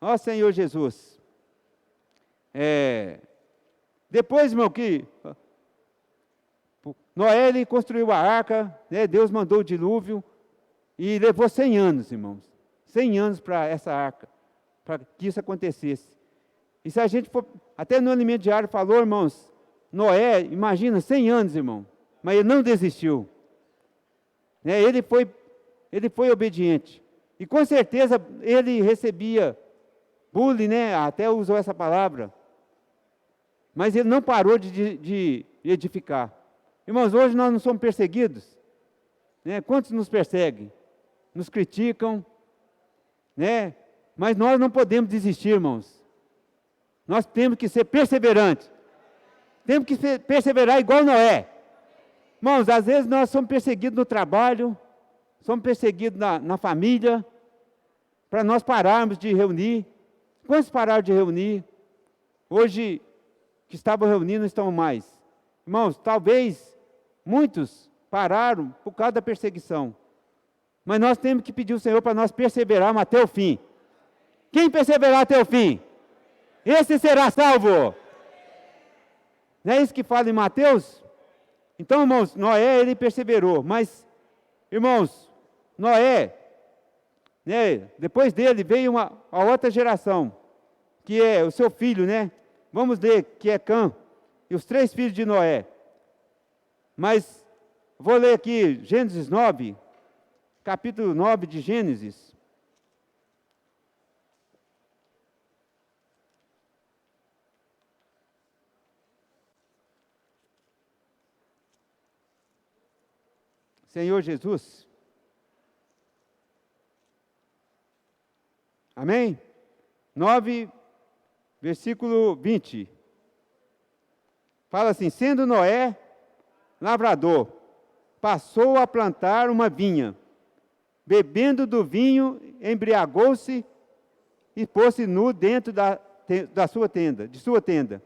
Ó Senhor Jesus. Depois, irmão, que Noé ele construiu a arca, né? Deus mandou o dilúvio e levou 100 anos, irmãos. 100 anos para essa arca, para que isso acontecesse. E se a gente for, até no alimento diário falou, irmãos, Noé, imagina, 100 anos, irmão, mas ele não desistiu. Né? Ele foi obediente. E com certeza ele recebia bullying, né? Até usou essa palavra. Mas ele não parou de edificar. Irmãos, hoje nós não somos perseguidos. Né? Quantos nos perseguem? Nos criticam. Né? Mas nós não podemos desistir, irmãos. Nós temos que ser perseverantes. Temos que perseverar igual Noé. Irmãos, às vezes nós somos perseguidos no trabalho, somos perseguidos na família, para nós pararmos de reunir. Quantos pararam de reunir? Hoje, que estavam reunindo, não estão mais. Irmãos, talvez muitos pararam por causa da perseguição. Mas nós temos que pedir ao Senhor para nós perseverarmos até o fim. Quem perseverar até o fim, esse será salvo. Não é isso que fala em Mateus? Então, irmãos, Noé, ele perseverou. Mas, irmãos, Noé, né, depois dele veio a outra geração, que é o seu filho, né? Vamos ler, que é Cã, e os 3 filhos de Noé. Mas, vou ler aqui, Gênesis 9, capítulo 9 de Gênesis. Senhor Jesus. Amém? 9, versículo 20. Fala assim: sendo Noé lavrador, passou a plantar uma vinha, bebendo do vinho, embriagou-se e pôs-se nu dentro de sua tenda.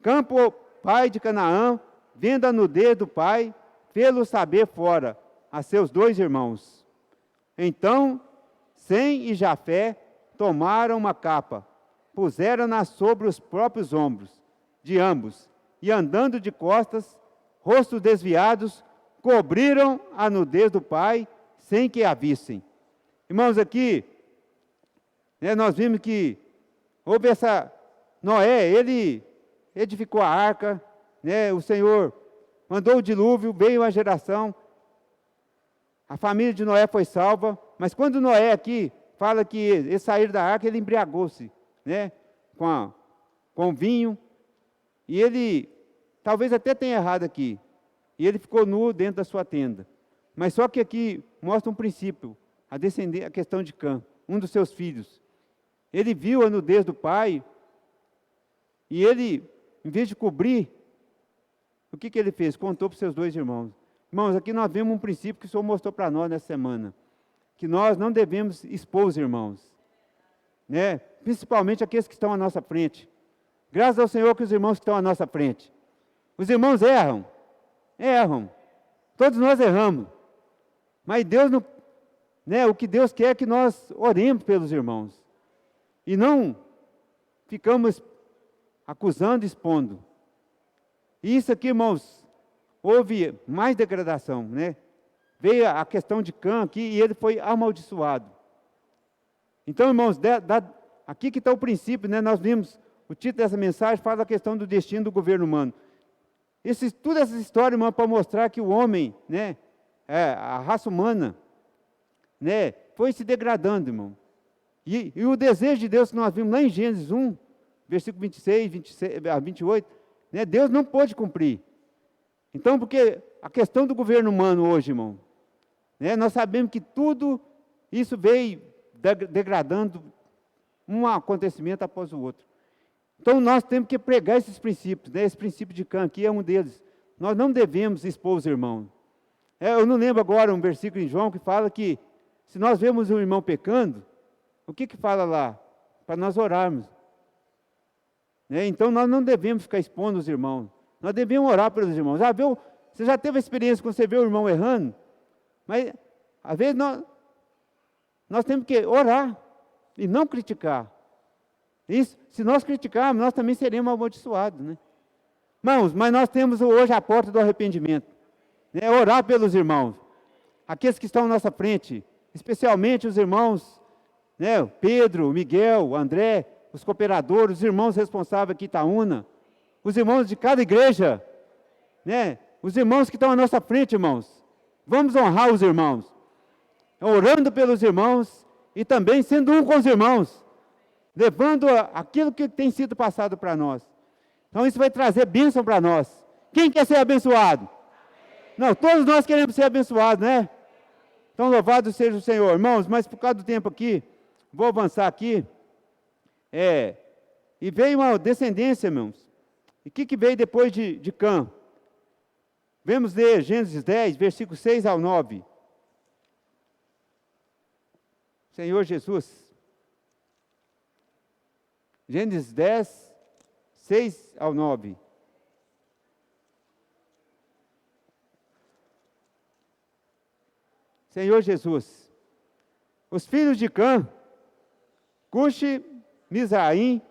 Campo, pai de Canaã, vendo a nudez do pai, fê-lo saber fora a seus 2 irmãos. Então, Sem e Jafé tomaram uma capa, puseram-na sobre os próprios ombros de ambos, e andando de costas, rostos desviados, cobriram a nudez do pai, sem que a vissem. Irmãos, aqui, né, nós vimos que houve Noé, ele edificou a arca, né, o Senhor mandou o dilúvio, veio a geração, a família de Noé foi salva, mas quando Noé aqui fala que ele sair da arca, ele embriagou-se, né, com vinho, e ele talvez até tenha errado aqui, e ele ficou nu dentro da sua tenda. Mas só que aqui mostra um princípio, a questão de Cã, um dos seus filhos. Ele viu a nudez do pai, e ele, em vez de cobrir, o que ele fez? Contou para os seus 2 irmãos. Irmãos, aqui nós vemos um princípio que o Senhor mostrou para nós nessa semana, que nós não devemos expor os irmãos, né? Principalmente aqueles que estão à nossa frente. Graças ao Senhor que os irmãos que estão à nossa frente. Os irmãos erram, todos nós erramos, mas Deus não, né, o que Deus quer é que nós oremos pelos irmãos, e não ficamos acusando, expondo. E isso aqui, irmãos, houve mais degradação, né? Veio a questão de Cã aqui e ele foi amaldiçoado. Então, irmãos, aqui que está o princípio, né? Nós vimos, o título dessa mensagem fala da questão do destino do governo humano. Toda essa história, irmão, para mostrar que o homem, né, a raça humana, né, foi se degradando, irmão. E o desejo de Deus que nós vimos lá em Gênesis 1, versículo 26, 28, né, Deus não pôde cumprir. Então, porque a questão do governo humano hoje, irmão, né, nós sabemos que tudo isso veio degradando um acontecimento após o outro. Então, nós temos que pregar esses princípios, né? Esse princípio de Cã aqui é um deles. Nós não devemos expor os irmãos. Eu não lembro agora um versículo em João que fala que, se nós vemos um irmão pecando, o que fala lá? Para nós orarmos. Né? Então, nós não devemos ficar expondo os irmãos. Nós devemos orar pelos irmãos. Você já teve a experiência quando você vê o irmão errando? Mas, às vezes, nós temos que orar e não criticar. Isso, se nós criticarmos, nós também seremos amaldiçoados, né? Irmãos, mas nós temos hoje a porta do arrependimento, né? Orar pelos irmãos, aqueles que estão à nossa frente, especialmente os irmãos, né? Pedro, Miguel, André, os cooperadores, os irmãos responsáveis aqui em Itaúna, os irmãos de cada igreja, né? Os irmãos que estão à nossa frente, irmãos. Vamos honrar os irmãos, orando pelos irmãos e também sendo um com os irmãos, levando aquilo que tem sido passado para nós. Então isso vai trazer bênção para nós. Quem quer ser abençoado? Amém. Não, todos nós queremos ser abençoados, né? Então louvado seja o Senhor. Irmãos, mas por causa do tempo aqui, vou avançar aqui. E veio uma descendência, irmãos. E o que veio depois de Cã? Vamos ler Gênesis 10, versículos 6 ao 9. Senhor Jesus. Gênesis 10, 6 ao 9. Senhor Jesus, os filhos de Cã, Cuxi, Mizraim,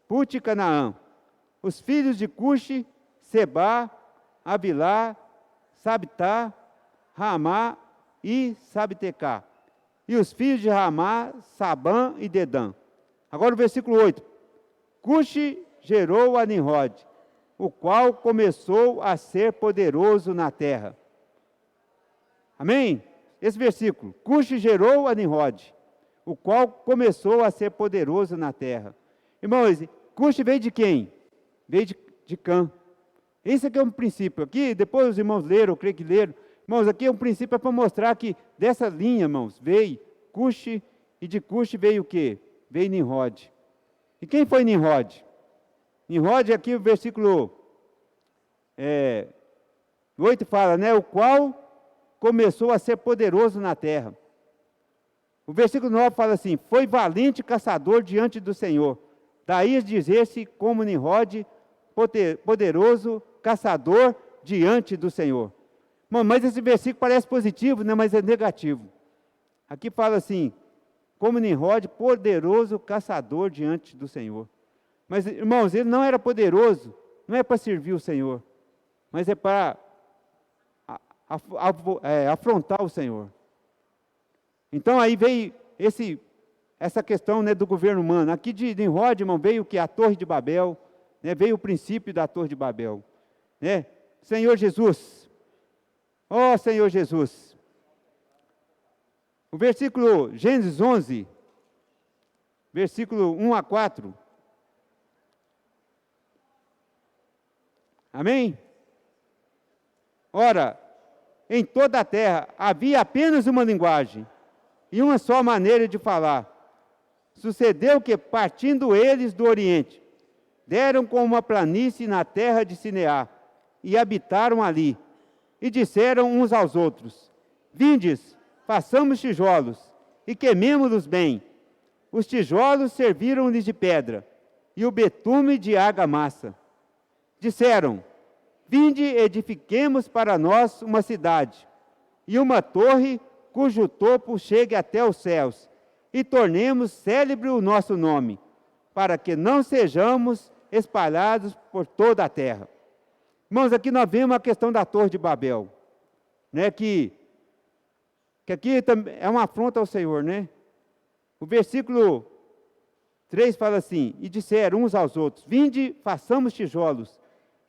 Put e Canaã. Os filhos de Cuxi, Sebá, Abilá, Sabtá, Ramá e Sabtecá. E os filhos de Ramá, Sabã e Dedã. Agora o versículo 8. Cuxi gerou a Nimrod, o qual começou a ser poderoso na terra. Amém? Esse versículo. Cuxi gerou a Nimrod, o qual começou a ser poderoso na terra. Irmãos, Cuxi veio de quem? Veio de Cã. Esse aqui é um princípio. Aqui, depois os irmãos leram, eu creio que leram. Irmãos, aqui é um princípio para mostrar que dessa linha, irmãos, veio Cuxi, e de Cuxi veio o quê? Veio Nimrod. E quem foi Nimrod? Nimrod, aqui o versículo 8 fala, né? O qual começou a ser poderoso na terra. O versículo 9 fala assim, foi valente caçador diante do Senhor. Daí dizer-se como Nimrod, poderoso caçador diante do Senhor. Bom, mas esse versículo parece positivo, né? Mas é negativo. Aqui fala assim, como Nimrod, poderoso caçador diante do Senhor. Mas, irmãos, ele não era poderoso, não é para servir o Senhor, mas é para afrontar o Senhor. Então, aí veio essa questão, né, do governo humano. Aqui de Nimrod, irmão, veio o que? A Torre de Babel, né, veio o princípio da Torre de Babel. Né? Senhor Jesus, ó Senhor Jesus. O versículo, Gênesis 11, versículo 1 a 4. Amém? Ora, em toda a terra havia apenas uma linguagem e uma só maneira de falar. Sucedeu que, partindo eles do Oriente, deram com uma planície na terra de Sinear, e habitaram ali. E disseram uns aos outros: Vindes, façamos tijolos, e queimemo-los bem. Os tijolos serviram-lhes de pedra, e o betume de argamassa. Disseram: Vinde, edifiquemos para nós uma cidade, e uma torre cujo topo chegue até os céus, e tornemos célebre o nosso nome, para que não sejamos espalhados por toda a terra. Irmãos, aqui nós vemos a questão da Torre de Babel, né, que aqui é uma afronta ao Senhor, né? O versículo 3 fala assim: E disseram uns aos outros: Vinde, façamos tijolos,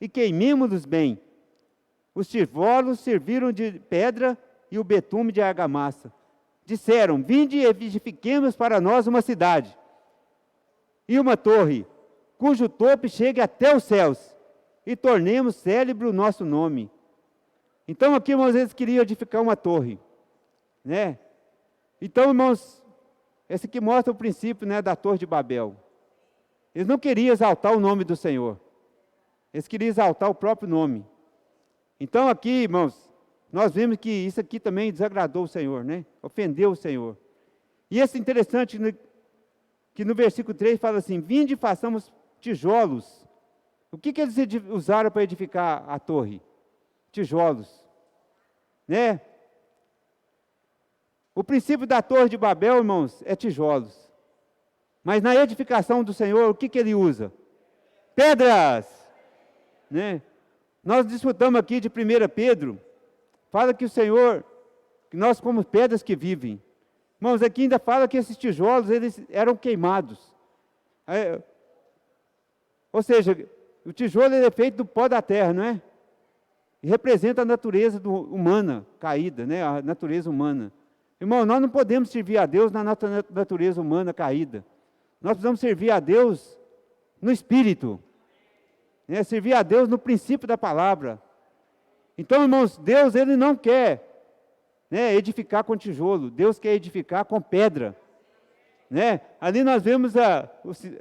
e queimemo-los bem. Os tijolos serviram de pedra e o betume de argamassa. Disseram: Vinde, edifiquemos para nós uma cidade, e uma torre, cujo topo chegue até os céus, e tornemos célebre o nosso nome. Então aqui, irmãos, eles queriam edificar uma torre, né? Então, irmãos, esse aqui mostra o princípio, né, da Torre de Babel. Eles não queriam exaltar o nome do Senhor, eles queriam exaltar o próprio nome. Então aqui, irmãos, nós vemos que isso aqui também desagradou o Senhor, né? Ofendeu o Senhor. E esse interessante, que no versículo 3 fala assim: Vinde e façamos tijolos. O que eles usaram para edificar a torre? Tijolos, né? O princípio da Torre de Babel, irmãos, é tijolos. Mas na edificação do Senhor, o que ele usa? Pedras, né? Nós desfrutamos aqui de 1 Pedro, fala que o Senhor, que nós somos pedras que vivem. Irmãos, aqui ainda fala que esses tijolos, eles eram queimados. Ou seja, o tijolo é feito do pó da terra, não é? E representa a natureza humana caída, né? A natureza humana. Irmão, nós não podemos servir a Deus na natureza humana caída. Nós precisamos servir a Deus no Espírito. Né? Servir a Deus no princípio da palavra. Então, irmãos, Deus, Ele não quer, né, edificar com tijolo. Deus quer edificar com pedra. Né? Ali nós vemos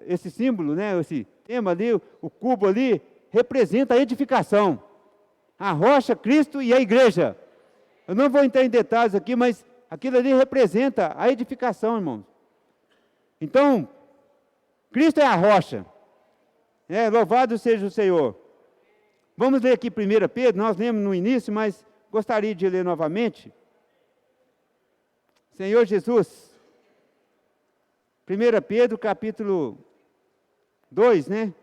esse símbolo, né, esse tema ali, o cubo ali, representa a edificação. A rocha, Cristo e a igreja. Eu não vou entrar em detalhes aqui, mas aquilo ali representa a edificação, irmãos. Então, Cristo é a rocha. Louvado seja o Senhor. Vamos ler aqui 1 Pedro, nós lemos no início, mas gostaria de ler novamente. Senhor Jesus, 1 Pedro capítulo 2, né?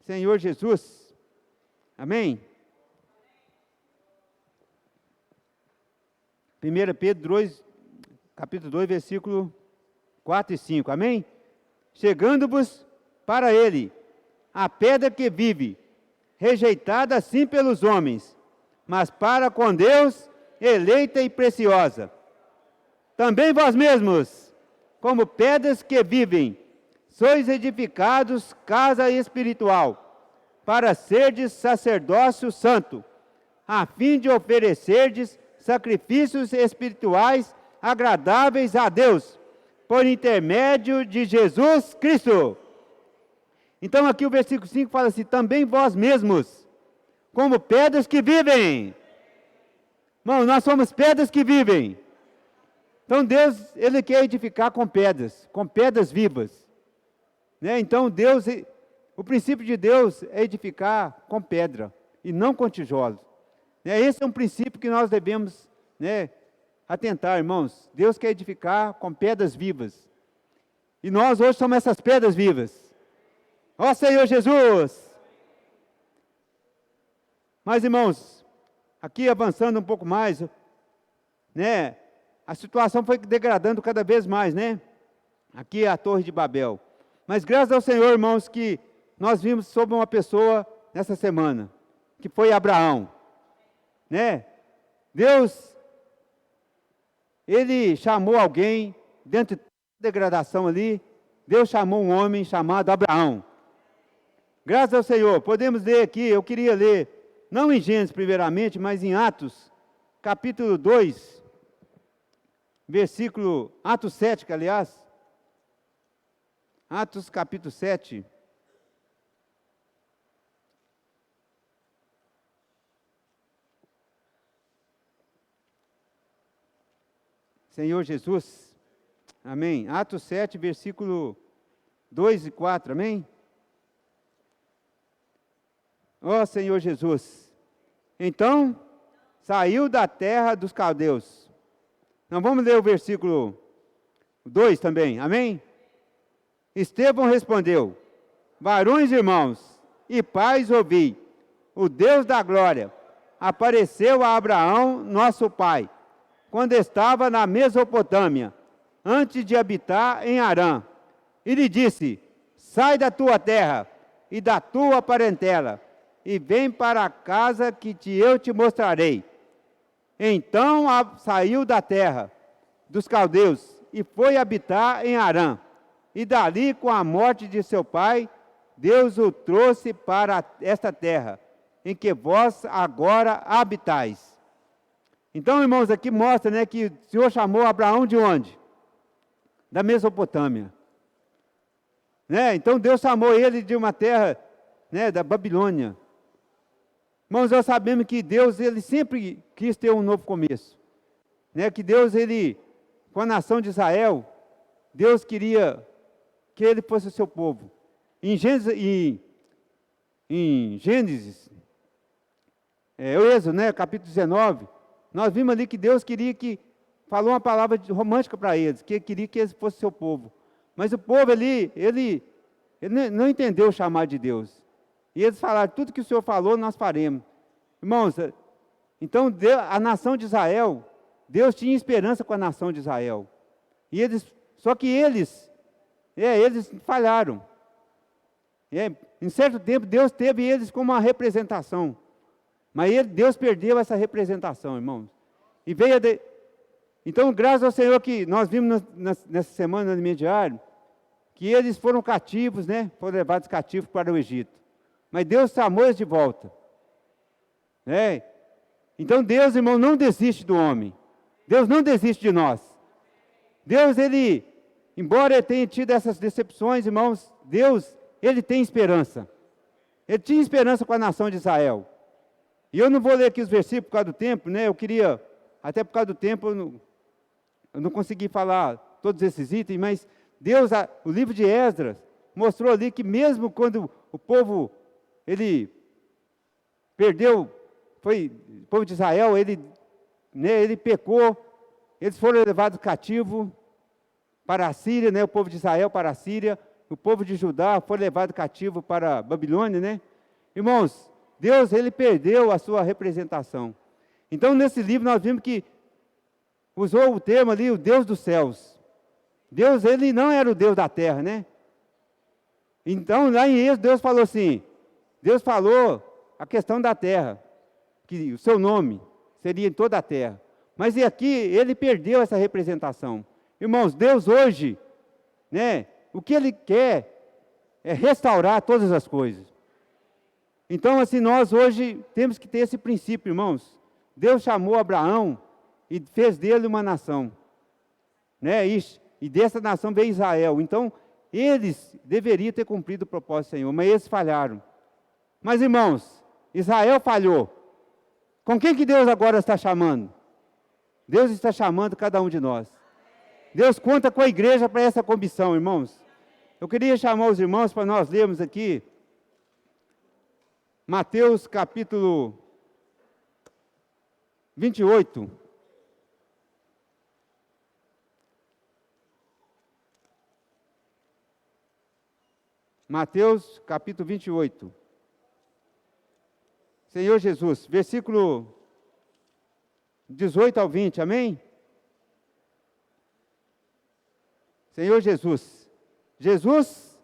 Senhor Jesus, amém? 1 Pedro 2, capítulo 2, versículo 4 e 5, amém? Chegando-vos para ele, a pedra que vive, rejeitada assim pelos homens, mas para com Deus, eleita e preciosa. Também vós mesmos, como pedras que vivem, sois edificados casa espiritual, para serdes sacerdócio santo, a fim de oferecerdes sacrifícios espirituais agradáveis a Deus, por intermédio de Jesus Cristo. Então aqui o versículo 5 fala assim: também vós mesmos, como pedras que vivem. Irmão, nós somos pedras que vivem. Então Deus, Ele quer edificar com pedras vivas. Né? Então Deus, o princípio de Deus é edificar com pedra e não com tijolos. Esse é um princípio que nós devemos, né, atentar, irmãos. Deus quer edificar com pedras vivas. E nós hoje somos essas pedras vivas. Ó Senhor Jesus! Mas, irmãos, aqui avançando um pouco mais, né, a situação foi degradando cada vez mais, né? Aqui é a Torre de Babel. Mas graças ao Senhor, irmãos, que nós vimos sobre uma pessoa nessa semana, que foi Abraão. Né? Deus, Ele chamou alguém, dentro de degradação ali, Deus chamou um homem chamado Abraão. Graças ao Senhor, podemos ler aqui, eu queria ler, não em Gênesis primeiramente, mas em Atos, capítulo 2, versículo, Atos 7, que aliás, Atos capítulo 7, Senhor Jesus, amém, Atos 7, versículo 2 e 4, amém? Ó Senhor Jesus, então saiu da terra dos caldeus. Nós vamos ler o versículo 2 também, amém? Estevão respondeu: varões irmãos e pais, ouvi, o Deus da glória apareceu a Abraão, nosso pai, quando estava na Mesopotâmia, antes de habitar em Harã, e lhe disse: sai da tua terra e da tua parentela, e vem para a casa que eu te mostrarei. Então saiu da terra dos caldeus e foi habitar em Harã. E dali, com a morte de seu pai, Deus o trouxe para esta terra, em que vós agora habitais. Então, irmãos, aqui mostra, né, que o Senhor chamou Abraão de onde? Da Mesopotâmia. Né? Então, Deus chamou ele de uma terra, né, da Babilônia. Irmãos, nós sabemos que Deus, ele sempre quis ter um novo começo. Né? Que Deus, ele, com a nação de Israel, Deus queria que ele fosse o seu povo. Em Gênesis, Êxodo, né, capítulo 19, nós vimos ali que Deus queria que, falou uma palavra romântica para eles, que queria que eles fossem seu povo. Mas o povo ali, ele não entendeu o chamado de Deus. E eles falaram: tudo que o Senhor falou, nós faremos. Irmãos, então a nação de Israel, Deus tinha esperança com a nação de Israel. E só que eles falharam. Em certo tempo, Deus teve eles como uma representação. Mas Deus perdeu essa representação, irmãos. E então, graças ao Senhor que nós vimos nessa semana no alimento diário, que eles foram cativos, né? Foram levados cativos para o Egito. Mas Deus chamou eles de volta. Né? Então Deus, irmão, não desiste do homem. Deus não desiste de nós. Deus, ele, embora ele tenha tido essas decepções, irmãos, Deus, ele tem esperança. Ele tinha esperança com a nação de Israel. E eu não vou ler aqui os versículos por causa do tempo, né? Eu queria, até por causa do tempo, eu não consegui falar todos esses itens, mas Deus, o livro de Esdras, mostrou ali que mesmo quando o povo, ele perdeu, o povo de Israel, ele pecou, eles foram levados cativo para a Síria, né? O povo de Israel para a Síria, o povo de Judá foi levado cativo para a Babilônia, né? Irmãos, Deus, ele perdeu a sua representação. Então, nesse livro, nós vimos que usou o termo ali, o Deus dos céus. Deus, ele não era o Deus da terra, né? Então, lá em Êxodo, Deus falou assim, Deus falou a questão da terra, que o seu nome seria em toda a terra. Mas e aqui, ele perdeu essa representação. Irmãos, Deus hoje, né, o que ele quer é restaurar todas as coisas. Então, assim, nós hoje temos que ter esse princípio, irmãos. Deus chamou Abraão e fez dele uma nação. Né? E dessa nação veio Israel. Então, eles deveriam ter cumprido o propósito do Senhor, mas eles falharam. Mas, irmãos, Israel falhou. Com quem que Deus agora está chamando? Deus está chamando cada um de nós. Deus conta com a igreja para essa comissão, irmãos. Eu queria chamar os irmãos para nós lermos aqui Mateus capítulo 28. Mateus capítulo 28. Senhor Jesus, versículo 18 ao 20, amém? Senhor Jesus,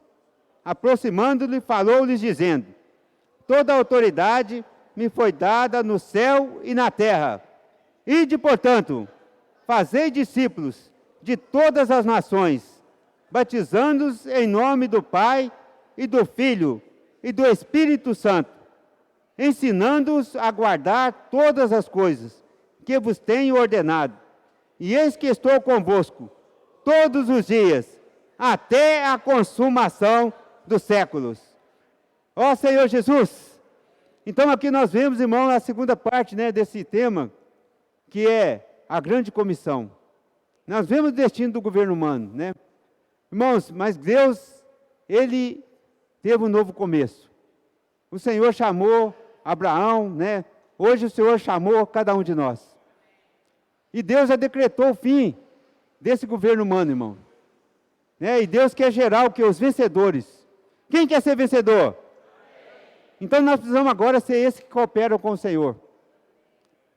aproximando-lhe, falou-lhes dizendo: toda a autoridade me foi dada no céu e na terra. Ide, portanto, fazei discípulos de todas as nações, batizando-os em nome do Pai e do Filho e do Espírito Santo, ensinando-os a guardar todas as coisas que vos tenho ordenado. E eis que estou convosco todos os dias, até a consumação dos séculos. Ó Senhor Jesus! Então aqui nós vemos, irmão, a segunda parte, né, desse tema, que é a grande comissão. Nós vemos o destino do governo humano, né? Irmãos, mas Deus, Ele teve um novo começo. O Senhor chamou Abraão, né? Hoje o Senhor chamou cada um de nós. E Deus já decretou o fim desse governo humano, irmão. Né? E Deus quer gerar o que? Os vencedores. Quem quer ser vencedor? Então nós precisamos agora ser esses que cooperam com o Senhor.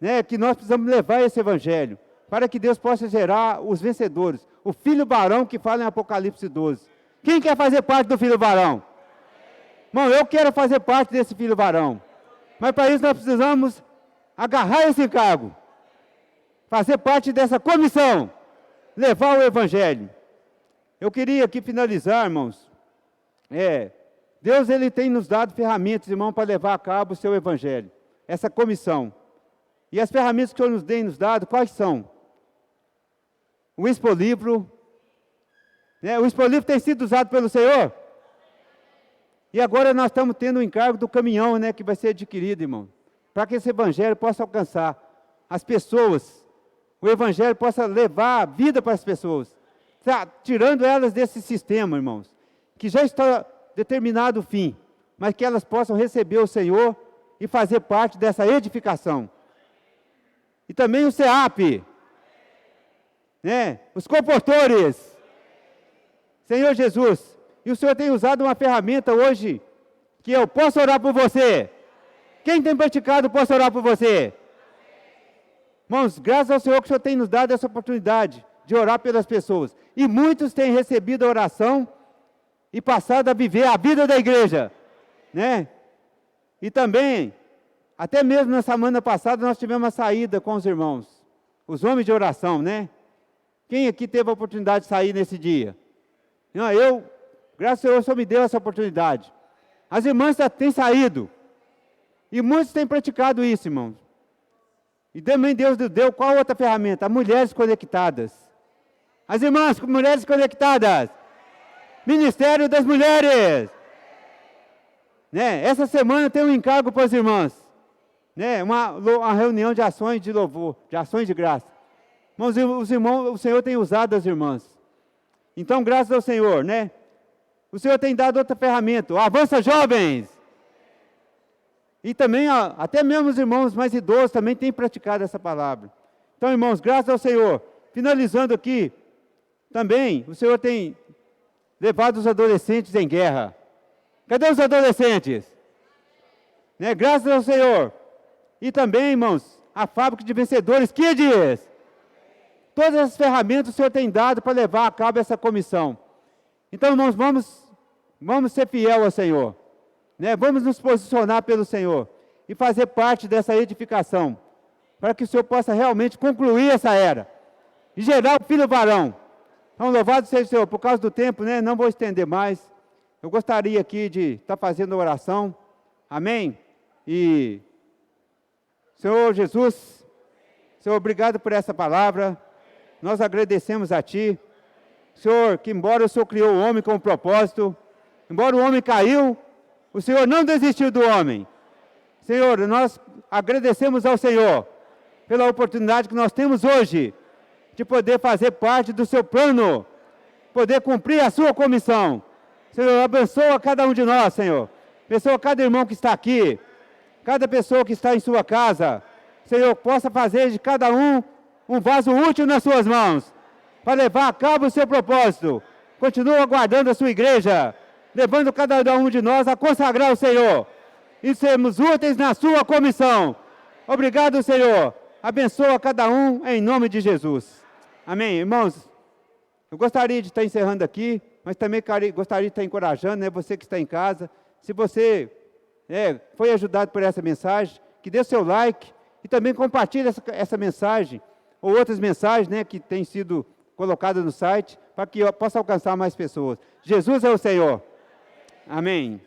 Né? Que nós precisamos levar esse evangelho, para que Deus possa gerar os vencedores. O filho varão que fala em Apocalipse 12. Quem quer fazer parte do filho varão? Irmão, eu quero fazer parte desse filho varão. Mas para isso nós precisamos agarrar esse encargo. Fazer parte dessa comissão. Levar o evangelho. Eu queria aqui finalizar, irmãos. Deus, Ele tem nos dado ferramentas, irmão, para levar a cabo o seu evangelho. Essa comissão. E as ferramentas que o Senhor nos tem nos dado, quais são? O Expolivro. O Expolivro tem sido usado pelo Senhor? E agora nós estamos tendo o encargo do caminhão, né, que vai ser adquirido, irmão. Para que esse evangelho possa alcançar as pessoas. O evangelho possa levar a vida para as pessoas. Tirando elas desse sistema, irmãos. Que já está determinado o fim. Mas que elas possam receber o Senhor e fazer parte dessa edificação. E também o SEAP. Né? Os comportores. Senhor Jesus. E o Senhor tem usado uma ferramenta hoje, que eu posso orar por você. Quem tem praticado, posso orar por você. Irmãos, graças ao Senhor que o Senhor tem nos dado essa oportunidade de orar pelas pessoas. E muitos têm recebido a oração e passado a viver a vida da igreja. Né? E também, até mesmo na semana passada, nós tivemos uma saída com os irmãos. Os homens de oração, né? Quem aqui teve a oportunidade de sair nesse dia? Não, graças ao Senhor, o Senhor me deu essa oportunidade. As irmãs têm saído. E muitos têm praticado isso, irmãos. E também Deus deu qual outra ferramenta? Mulheres conectadas. As irmãs, mulheres conectadas. Ministério das Mulheres. Né? Essa semana tem um encargo para as irmãs. Né? Uma reunião de ações de louvor, de ações de graça. Irmãos, os irmãos, o Senhor tem usado as irmãs. Então, graças ao Senhor, né? O Senhor tem dado outra ferramenta, o Avança Jovens. E também, até mesmo os irmãos mais idosos também têm praticado essa palavra. Então, irmãos, graças ao Senhor, finalizando aqui, também o Senhor tem levado os adolescentes em guerra. Cadê os adolescentes? Né? Graças ao Senhor. E também, irmãos, a fábrica de vencedores, Kids. Todas as ferramentas o Senhor tem dado para levar a cabo essa comissão. Então, irmãos, vamos ser fiel ao Senhor. Né? Vamos nos posicionar pelo Senhor e fazer parte dessa edificação, para que o Senhor possa realmente concluir essa era e gerar o filho varão. Então, louvado seja o Senhor. Por causa do tempo, né? Não vou estender mais. Eu gostaria aqui de estar fazendo a oração. Amém? E, Senhor Jesus, Senhor, obrigado por essa palavra. Nós agradecemos a Ti. Senhor, que embora o Senhor criou o homem com um propósito, embora o homem caiu, o Senhor não desistiu do homem. Senhor, nós agradecemos ao Senhor pela oportunidade que nós temos hoje de poder fazer parte do seu plano, poder cumprir a sua comissão. Senhor, abençoa cada um de nós, Senhor. Abençoa cada irmão que está aqui, cada pessoa que está em sua casa. Senhor, possa fazer de cada um vaso útil nas suas mãos, para levar a cabo o seu propósito. Continua guardando a sua igreja, levando cada um de nós a consagrar o Senhor e sermos úteis na sua comissão. Obrigado, Senhor. Abençoa cada um em nome de Jesus. Amém. Irmãos, eu gostaria de estar encerrando aqui, mas também gostaria de estar encorajando, né, você que está em casa. Se você foi ajudado por essa mensagem, que dê seu like e também compartilhe essa mensagem ou outras mensagens, né, que têm sido colocadas no site, para que eu possa alcançar mais pessoas. Jesus é o Senhor. Amém.